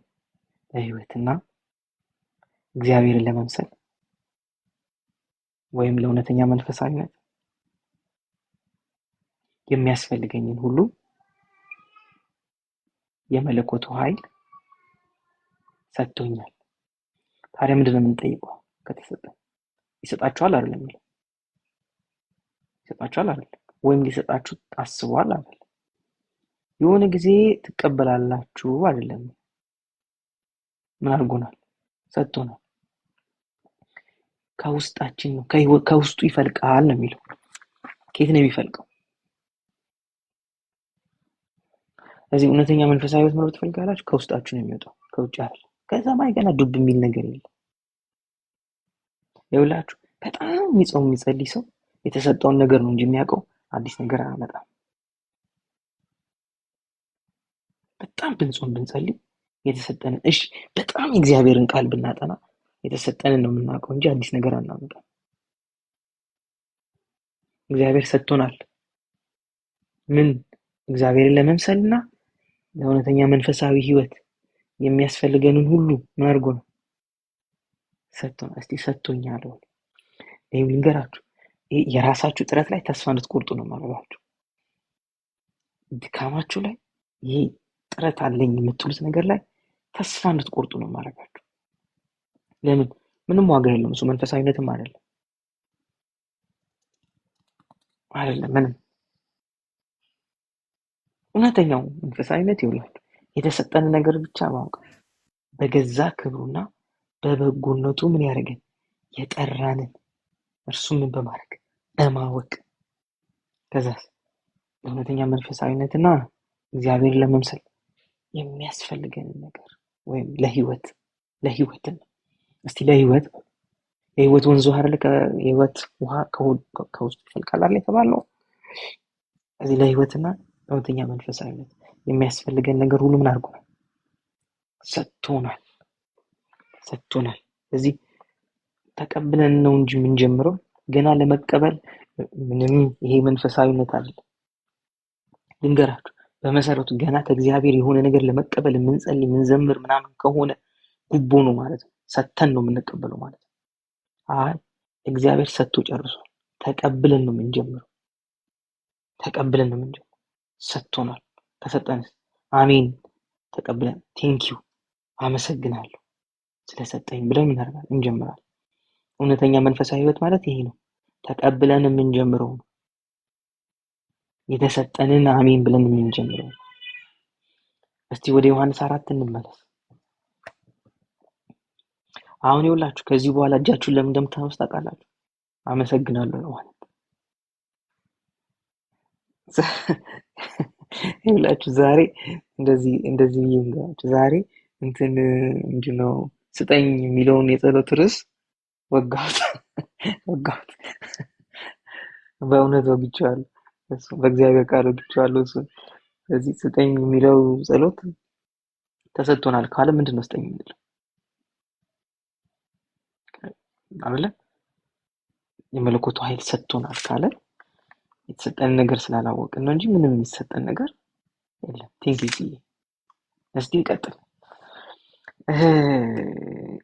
ለሕይወትና እግዚአብሔርን ለመምሰል ወይም ለእውነተኛ መንፈሳዊነት የሚያስፈልገኝን ሁሉ የመለኮቱ ኃይል ሰጥቶኛል። ታዲያ ምንድን ነው የምንጠይቀው? ከተሰጠን ይሰጣችኋል አይደለም? ይሰጣችኋል አይደለም? ወይም ሊሰጣችሁ አስቧል አይደለም? የሆነ ጊዜ ትቀበላላችሁ አይደለም? ምን አድርጎናል? ሰጥቶናል። ከውስጣችን ነው፣ ከውስጡ ይፈልቃል ነው የሚለው። ከየት ነው የሚፈልቀው? ስለዚህ እውነተኛ መንፈሳዊ ሕይወት መኖር ትፈልጋላችሁ? ከውስጣችሁ ነው የሚወጣው፣ ከውጭ አይደለም። ከሰማይ ገና ዱብ የሚል ነገር የለም። ይኸውላችሁ በጣም የሚጾም የሚጸልይ ሰው የተሰጠውን ነገር ነው እንጂ የሚያውቀው አዲስ ነገር አያመጣም። በጣም ብንጾም ብንጸልይ የተሰጠንን በጣም የእግዚአብሔርን ቃል ብናጠና የተሰጠንን ነው የምናውቀው እንጂ አዲስ ነገር አናመጣም። እግዚአብሔር ሰጥቶናል። ምን? እግዚአብሔርን ለመምሰልና ለእውነተኛ መንፈሳዊ ሕይወት የሚያስፈልገንን ሁሉ ምን አድርጎ ነው? ሰጥቶናል። እስቲ ሰጥቶኛል በሉ። ይሄም ልንገራችሁ፣ የራሳችሁ ጥረት ላይ ተስፋ እንድትቆርጡ ነው ማለባችሁ። ድካማችሁ ላይ ይሄ ጥረት አለኝ የምትሉት ነገር ላይ ተስፋ እንድትቆርጡ ነው ማለባችሁ። ለምን? ምንም ዋጋ የለውም። እሱ መንፈሳዊነትም አይደለም ምንም። እውነተኛው መንፈሳዊነት ይውላችሁ የተሰጠን ነገር ብቻ ማወቅ፣ በገዛ ክብሩና በበጎነቱ ምን ያደርገን? የጠራንን እርሱም ምን በማድረግ በማወቅ። ከዛስ ለእውነተኛ መንፈሳዊነትና እግዚአብሔር ለመምሰል የሚያስፈልገንን ነገር ወይም ለሕይወትን እስቲ የሕይወት ወንዝ ውሃ አይደለ? የሕይወት ውሃ ከውስጡ ይፈልቃል አይደል የተባለው። እዚህ ለሕይወትና ለእውነተኛ መንፈሳዊነት የሚያስፈልገን ነገር ሁሉ ምን አድርጎናል? ሰጥቶናል። ስለዚህ ተቀብለን ነው እንጂ የምንጀምረው ገና ለመቀበል ምንም ይሄ መንፈሳዊነት አይደለም። ልንገራችሁ፣ በመሰረቱ ገና ከእግዚአብሔር የሆነ ነገር ለመቀበል የምንጸልይ የምንዘምር ምናምን ከሆነ ጉቦ ነው ማለት ነው። ሰጥተን ነው የምንቀበለው ማለት ነው። እግዚአብሔር ሰጥቶ ጨርሷል። ተቀብለን ነው የምንጀምረው። ሰጥቶናል። ከሰጠንስ አሜን ተቀብለን ቴንኪዩ አመሰግናለሁ ስለሰጠኝ ብለን እንጀምራለን። እውነተኛ መንፈሳዊ ሕይወት ማለት ይሄ ነው። ተቀብለን የምንጀምረው ነው። የተሰጠንን አሜን ብለን የምንጀምረው ነው። እስቲ ወደ ዮሐንስ 4 እንመለስ። አሁን ይኸውላችሁ ከዚህ በኋላ እጃችሁን ለምን እንደምታነሱ ታውቃላችሁ? አመሰግናለሁ ነው ማለት። ይኸውላችሁ ዛሬ እንደዚህ ይንገራችሁ። ዛሬ ምንድነው ስጠኝ የሚለውን የጸሎት ርዕስ ወጋሁት። በእውነት ወግቼዋለሁ። በእግዚአብሔር ቃል ወግቼዋለሁ። ስለዚህ ስጠኝ የሚለው ጸሎት ተሰጥቶናል ካለ ምንድነው ስጠኝ የሚለው አይደለ? የመለኮቱ ኃይል ሰጥቶናል ካለ የተሰጠን ነገር ስላላወቅን ነው እንጂ ምንም የሚሰጠን ነገር የለም። ቴንኪዩ። እስቲ እንቀጥል።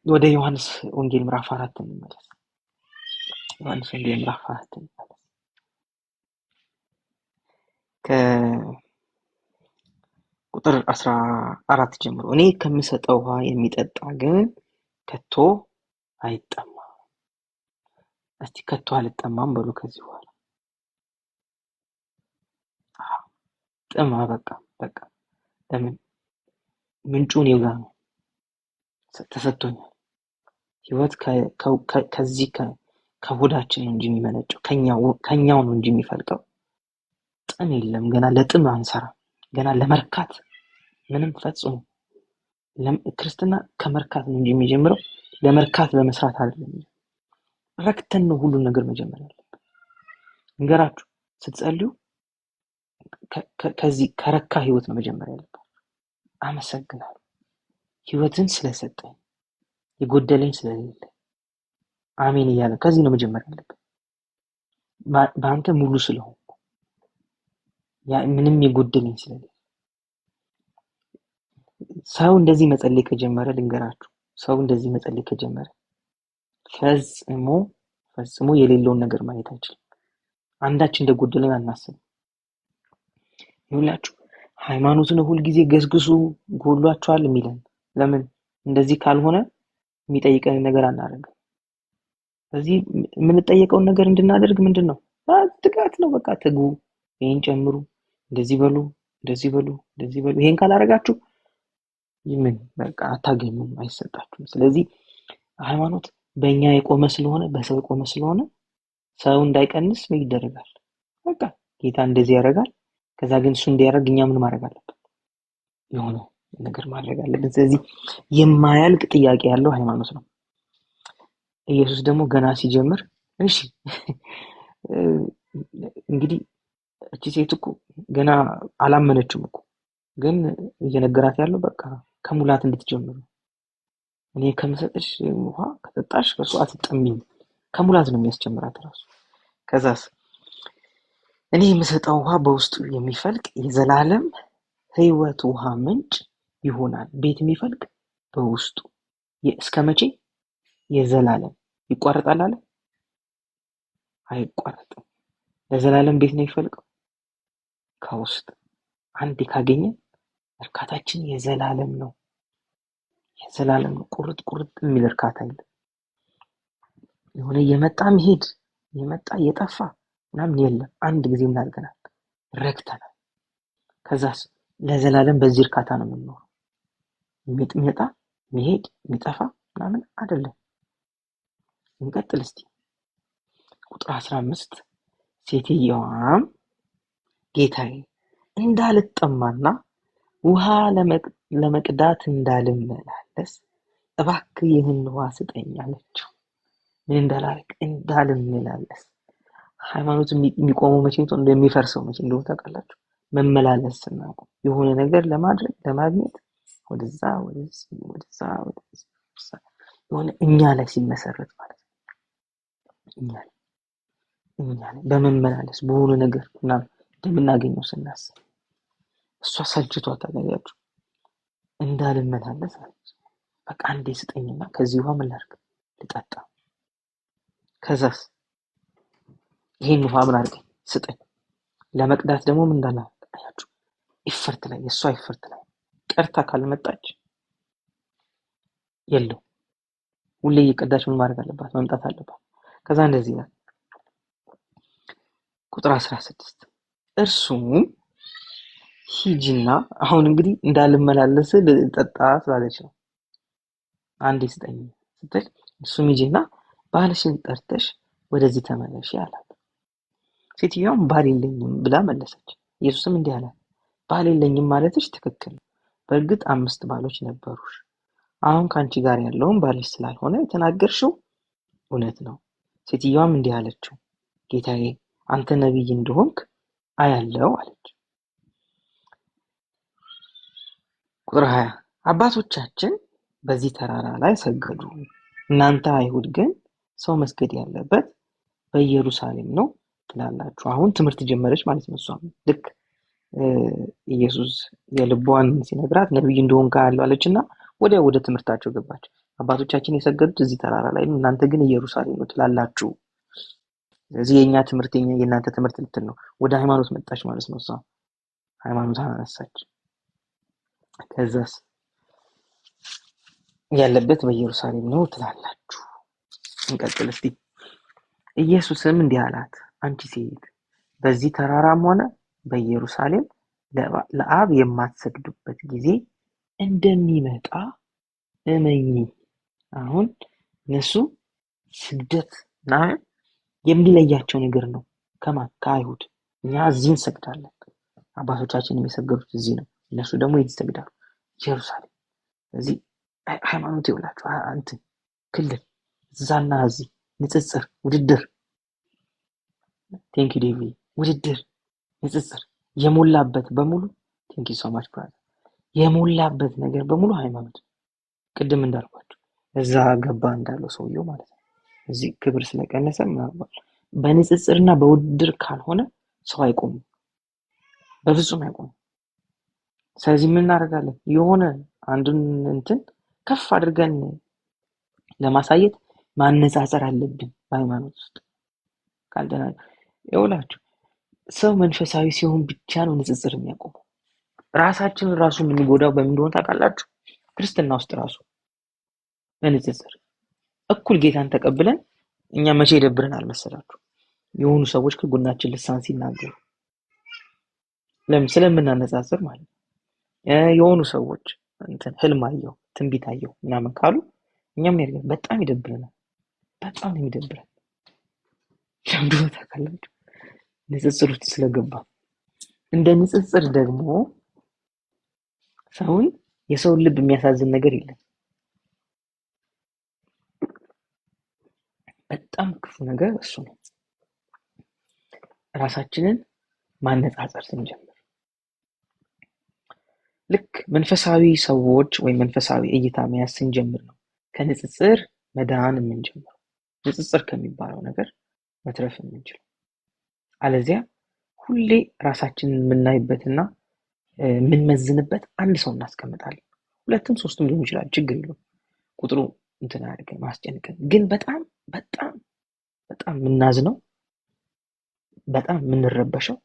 ወደ ዮሐንስ ወንጌል ምዕራፍ 4 እንመለስ። ዮሐንስ ወንጌል ምዕራፍ 4 እንመለስ። ቁጥር 14 ጀምሮ እኔ ከምሰጠው ውሃ የሚጠጣ ግን ከቶ አይጠማም። እስቲ ከቶ አልጠማም በሉ ከዚህ በኋላ። ጥማ በቃ ለምን ምንጩ እኔው ጋር ነው፣ ተሰጥቶኛል። ህይወት ከዚህ ከሆዳችን ነው እንጂ የሚመነጨው ከኛው ነው እንጂ የሚፈልቀው ጥም የለም። ገና ለጥም አንሰራ፣ ገና ለመርካት ምንም ፈጽሞ ክርስትና ከመርካት ነው እንጂ የሚጀምረው ለመርካት ለመስራት አይደለም። ረክተን ነው ሁሉን ነገር መጀመር ያለብን። እንገራችሁ ስትጸልዩ ከዚህ ከረካ ህይወት ነው መጀመር ያለብን። አመሰግናለሁ ህይወትን ስለሰጠኝ፣ የጎደለኝ ስለሌለ አሜን እያለ ከዚህ ነው መጀመር ያለብን። በአንተ ሙሉ ስለሆንኩ ምንም የጎደለኝ ስለሌለ። ሰው እንደዚህ መጸለይ ከጀመረ ልንገራችሁ፣ ሰው እንደዚህ መጸለይ ከጀመረ ፈጽሞ የሌለውን ነገር ማየት አይችልም። አንዳች እንደጎደለን አናስብም። ይሁላችሁ ሃይማኖት ነው ሁሉ ጊዜ ገስግሱ ጎሏቸዋል የሚለን። ለምን እንደዚህ ካልሆነ የሚጠይቀን ነገር አናደርግም። ስለዚህ የምንጠየቀውን ነገር እንድናደርግ ምንድነው? ትጋት ነው። በቃ ትጉ፣ ይሄን ጨምሩ፣ እንደዚህ በሉ፣ እንደዚህ በሉ፣ እንደዚህ በሉ። ይሄን ካላረጋችሁ ምን በቃ አታገኙም፣ አይሰጣችሁም። ስለዚህ ሃይማኖት በእኛ የቆመ ስለሆነ፣ በሰው የቆመ ስለሆነ ሰው እንዳይቀንስ ምን ይደረጋል? በቃ ጌታ እንደዚህ ያደርጋል። ከዛ ግን እሱ እንዲያደርግ እኛ ምን ማድረግ አለብን? የሆነ ነገር ማድረግ አለብን። ስለዚህ የማያልቅ ጥያቄ ያለው ሃይማኖት ነው። ኢየሱስ ደግሞ ገና ሲጀምር እሺ እንግዲህ እቺ ሴት እኮ ገና አላመነችም እኮ፣ ግን እየነገራት ያለው በቃ ከሙላት እንድትጀምር፣ እኔ ከምሰጥሽ ውሃ ከጠጣሽ ከሱ አትጠሚም፣ ከሙላት ነው የሚያስጀምራት ራሱ። ከዛስ እኔ የምሰጠው ውሃ በውስጡ የሚፈልቅ የዘላለም ህይወት ውሃ ምንጭ ይሆናል። ቤት የሚፈልቅ በውስጡ እስከ መቼ? የዘላለም። ይቋረጣል አለ? አይቋረጥም። ለዘላለም ቤት ነው የሚፈልቀው ከውስጥ። አንዴ ካገኘ እርካታችን የዘላለም ነው። የዘላለም ነው። ቁርጥ የሚል እርካታ የለም። የሆነ የመጣ መሄድ የመጣ የጠፋ ምናምን የለም። አንድ ጊዜ ምን አድርገናል? ረክተናል። ከዛስ ለዘላለም በዚህ እርካታ ነው የምንኖረው። የሚመጣ መሄድ የሚጠፋ ምናምን አይደለም። እንቀጥል እስቲ ቁጥር 15 ሴትየዋም ጌታዬ እንዳልጠማና ውሃ ለመቅዳት እንዳልመላለስ እባክህ ይህን ውሃ ስጠኝ አለችው። ምን እንዳላረግ? እንዳልመላለስ። ሃይማኖት የሚቆመው መቼ ነው? እንደሚፈርሰው መቼ እንደሆነ ታውቃላችሁ? መመላለስ ነው። የሆነ ነገር ለማድረግ ለማግኘት ወደዛ የሆነ እኛ ላይ ሲመሰረት ማለት ነው። እኛ ላይ በመመላለስ በሆነ ነገር ምናምን እንደምናገኘው ስናስብ እሷ ሰልችቷታል። ታያችሁ እንዳልመላለስ አለች። በቃ አንዴ ስጠኝና ከዚህ ውሃ ምን ላድርግ? ልጠጣ። ከዛስ ይሄን ውሃ ምን አድርገኝ? ስጠኝ። ለመቅዳት ደግሞ ምን እንዳለ አያችሁ? ኢፈርት ላይ የሷ ኢፈርት ላይ ቀርታ ካልመጣች የለው። ሁሌ እየቀዳች ምን ማድረግ አለባት? መምጣት አለባት። ከዛ እንደዚህ ነው ቁጥር 16 እርሱም ሂጂና፣ አሁን እንግዲህ እንዳልመላለስ ልጠጣ ስላለች ነው። አንዴ ስጠኝ ስትል እርሱም ሂጂና ባልሽን ጠርተሽ ወደዚህ ተመለሽ አላት። ሴትዮዋም ባል የለኝም ብላ መለሰች። ኢየሱስም እንዲህ አላት፣ ባል የለኝም ማለትሽ ትክክል ነው። በእርግጥ 5 ባሎች ነበሩሽ። አሁን ካንቺ ጋር ያለውን ባልሽ ስላልሆነ የተናገርሽው እውነት ነው። ሴትዮዋም እንዲህ አለችው፣ ጌታዬ አንተ ነቢይ እንደሆንክ አያለው አለች። ቁጥር 20 አባቶቻችን በዚህ ተራራ ላይ ሰገዱ፣ እናንተ አይሁድ ግን ሰው መስገድ ያለበት በኢየሩሳሌም ነው ትላላችሁ። አሁን ትምህርት ጀመረች ማለት ነው። እሷም ልክ ኢየሱስ የልቧን ሲነግራት ነቢይ እንደሆንክ አያለው አለችና ወደ ትምህርታቸው ገባች። አባቶቻችን የሰገዱት እዚህ ተራራ ላይ ነው፣ እናንተ ግን ኢየሩሳሌም ነው ትላላችሁ። ስለዚህ የኛ ትምህርት የእናንተ ትምህርት ልትል ነው። ወደ ሃይማኖት መጣች ማለት ነው። እሷ ሃይማኖት አነሳች። ከዛስ ያለበት በኢየሩሳሌም ነው ትላላችሁ። እንቀጥል እስቲ። ኢየሱስም እንዲህ አላት፣ አንቺ ሴት በዚህ ተራራም ሆነ በኢየሩሳሌም ለአብ የማትሰግዱበት ጊዜ እንደሚመጣ እመኚ። አሁን እነሱ ስግደት የሚለያቸው ነገር ነው ከማን? ከአይሁድ። እኛ እዚህ እንሰግዳለን፣ አባቶቻችን የሚሰገዱት እዚህ ነው፣ እነሱ ደግሞ የት ይሰግዳሉ? ኢየሩሳሌም። እዚህ ሃይማኖት ይውላችሁ እንትን ክልል እዛና እዚህ ንጽጽር፣ ውድድር። ቴንክ ዩ ዴቪ። ውድድር፣ ንጽጽር የሞላበት በሙሉ ቴንክ ዩ ሶ ማች ብራዘር። የሞላበት ነገር በሙሉ ሃይማኖት። ቅድም እንዳልኳቸው እዛ ገባ እንዳለው ሰውየው ማለት ነው። እዚህ ክብር ስለቀነሰ ምናልባት በንጽጽርና በውድድር ካልሆነ ሰው አይቆምም፣ በፍጹም አይቆምም። ስለዚህ ምን እናደርጋለን? የሆነ አንዱን እንትን ከፍ አድርገን ለማሳየት ማነጻጸር አለብን በሃይማኖት ውስጥ። ካልደና ይውላችሁ ሰው መንፈሳዊ ሲሆን ብቻ ነው ንጽጽር የሚያቆመው። ራሳችንን ራሱ የምንጎዳው በምን እንደሆነ ታውቃላችሁ? ክርስትና ውስጥ ራሱ በንጽጽር እኩል ጌታን ተቀብለን እኛ መቼ ይደብረናል መሰላችሁ? የሆኑ ሰዎች ከጎናችን ልሳን ሲናገሩ ለምን? ስለምናነጻጽር ማለት ነው። የሆኑ ሰዎች እንትን ህልም አየው ትንቢት አየው ምናምን ካሉ እኛም ያደርጋል በጣም ይደብረናል። በጣም ነው የሚደብረን። ለምን ታውቃላችሁ? ንጽጽር ውስጥ ስለገባ። እንደ ንጽጽር ደግሞ ሰውን የሰውን ልብ የሚያሳዝን ነገር የለም። በጣም ክፉ ነገር እሱ ነው። ራሳችንን ማነጻጸር ስንጀምር ልክ መንፈሳዊ ሰዎች ወይም መንፈሳዊ እይታ መያዝ ስንጀምር ነው ከንጽጽር መዳን የምንጀምረው። ንጽጽር ከሚባለው ነገር መትረፍ የምንችለው። አለዚያ ሁሌ ራሳችንን የምናይበትና የምንመዝንበት አንድ ሰው እናስቀምጣለን። ሁለትም ሶስትም ሊሆን ይችላል፣ ችግር የለውም። ቁጥሩ እንትን አያደርገን ማስጨንቀን። ግን በጣም በጣም በጣም የምናዝነው በጣም የምንረበሸው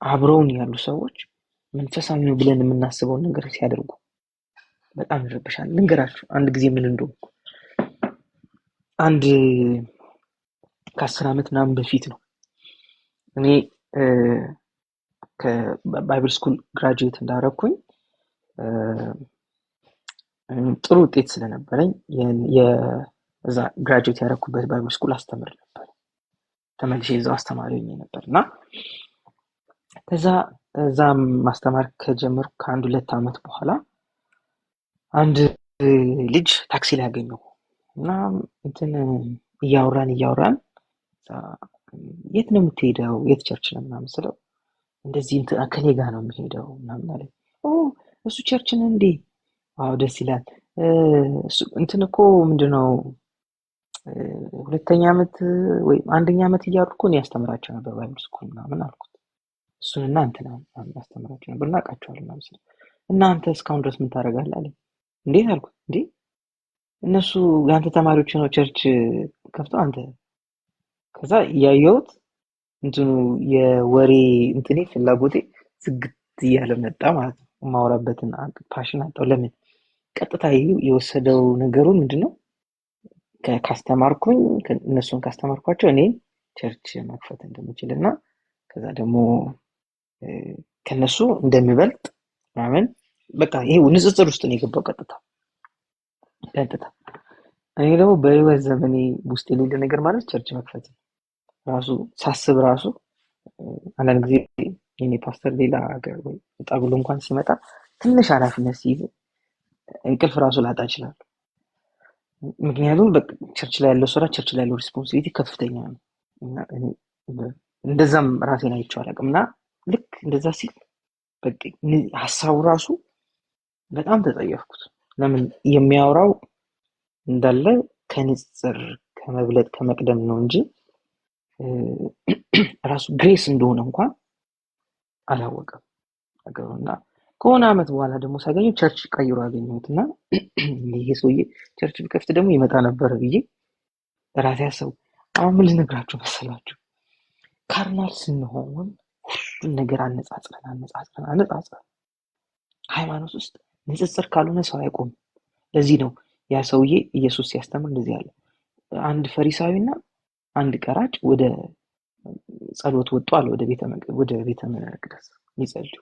አብረውን ያሉ ሰዎች መንፈሳዊ ነው ብለን የምናስበውን ነገር ሲያደርጉ በጣም ይረበሻል። ልንገራችሁ አንድ ጊዜ ምን እንደሆንኩ። አንድ ከ10 ዓመት ምናምን በፊት ነው እኔ ከባይብል ስኩል ግራጁዌት እንዳደረኩኝ ጥሩ ውጤት ስለነበረኝ የዛ ግራጁዌት ያደረኩበት ባይብል ስኩል አስተምር ነበር። ተመልሼ እዛው አስተማሪ ሆኜ ነበርና ከዛ እዛም ማስተማር ከጀመርኩ ከአንድ 2 ዓመት በኋላ አንድ ልጅ ታክሲ ላይ አገኘሁ እና እንትን እያወራን የት ነው የምትሄደው? የት ቸርች ነው ምናምን ስለው እንደዚህ እንትን ከኔ ጋር ነው የምሄደው ምናምን አለኝ። እሱ ቸርች ነው እንዴ? አዎ ደስ ይላል። እሱ እንትን እኮ ምንድነው 2ኛ ዓመት ወይ 1ኛ ዓመት እያሉ እኮ እኔ ያስተምራቸው ነበር ባይብል ስኩል ምናምን አልኩት። እሱንና እንትና ያስተምራቸው ነበር እናውቃቸዋለን ምናምን ስለው እና አንተ እስካሁን ድረስ ምን ታደርጋለህ አለኝ። እንዴት አልኩት። እንዴ እነሱ የአንተ ተማሪዎች ነው ቸርች ከፍተው አንተ ከዛ ያየሁት እንትኑ የወሬ እንትኔ ፍላጎቴ ዝግት እያለ መጣ ማለት ነው። የማወራበትን ፓሽን አጣው። ለምን? ቀጥታ የወሰደው ነገሩ ምንድነው? ካስተማርኩኝ እነሱን ካስተማርኳቸው እኔ ቸርች መክፈት እንደምችልና ከዛ ደግሞ ከነሱ እንደሚበልጥ ምናምን በቃ ይሄ ንጽጽር ውስጥ ነው የገባው ቀጥታ። እኔ ደግሞ በህይወት ዘመኔ ውስጥ የሌለ ነገር ማለት ቸርች መክፈት ራሱ ሳስብ ራሱ አንዳንድ ጊዜ የኔ ፓስተር ሌላ ሀገር ወይ ወጣ ብሎ እንኳን ሲመጣ ትንሽ ኃላፊነት ሲይዝ እንቅልፍ ራሱ ላጣ ይችላል። ምክንያቱም ቸርች ላይ ያለው ስራ ቸርች ላይ ያለው ሪስፖንሲቢሊቲ ከፍተኛ ነው እና እንደዛም ራሴን አይቼው አላውቅም። እና ልክ እንደዛ ሲል በቃ ሀሳቡ ራሱ በጣም ተጸየፍኩት። ለምን? የሚያወራው እንዳለ ከንጽጽር ከመብለጥ ከመቅደም ነው እንጂ ራሱ ግሬስ እንደሆነ እንኳን አላወቀም ነገሩና ከሆነ ዓመት በኋላ ደግሞ ሳገኘው ቸርች ቀይሮ አገኘሁትና ይሄ ሰውዬ ቸርች ቢከፍት ደግሞ ይመጣ ነበር ብዬ ራሴ ያሰብኩ። አሁን ምን ልነግራችሁ መሰላችሁ? ካርናል ስንሆን ሁሉን ነገር አነጻጽረን ሃይማኖት ውስጥ ንጽጽር ካልሆነ ሰው አይቆምም። ለዚህ ነው ያ ሰውዬ ኢየሱስ ሲያስተምር እንደዚህ አለ። አንድ ፈሪሳዊና አንድ ቀራጭ ወደ ጸሎት ወጡ አለ፣ ወደ ቤተ መቅደስ ሊጸልዩ።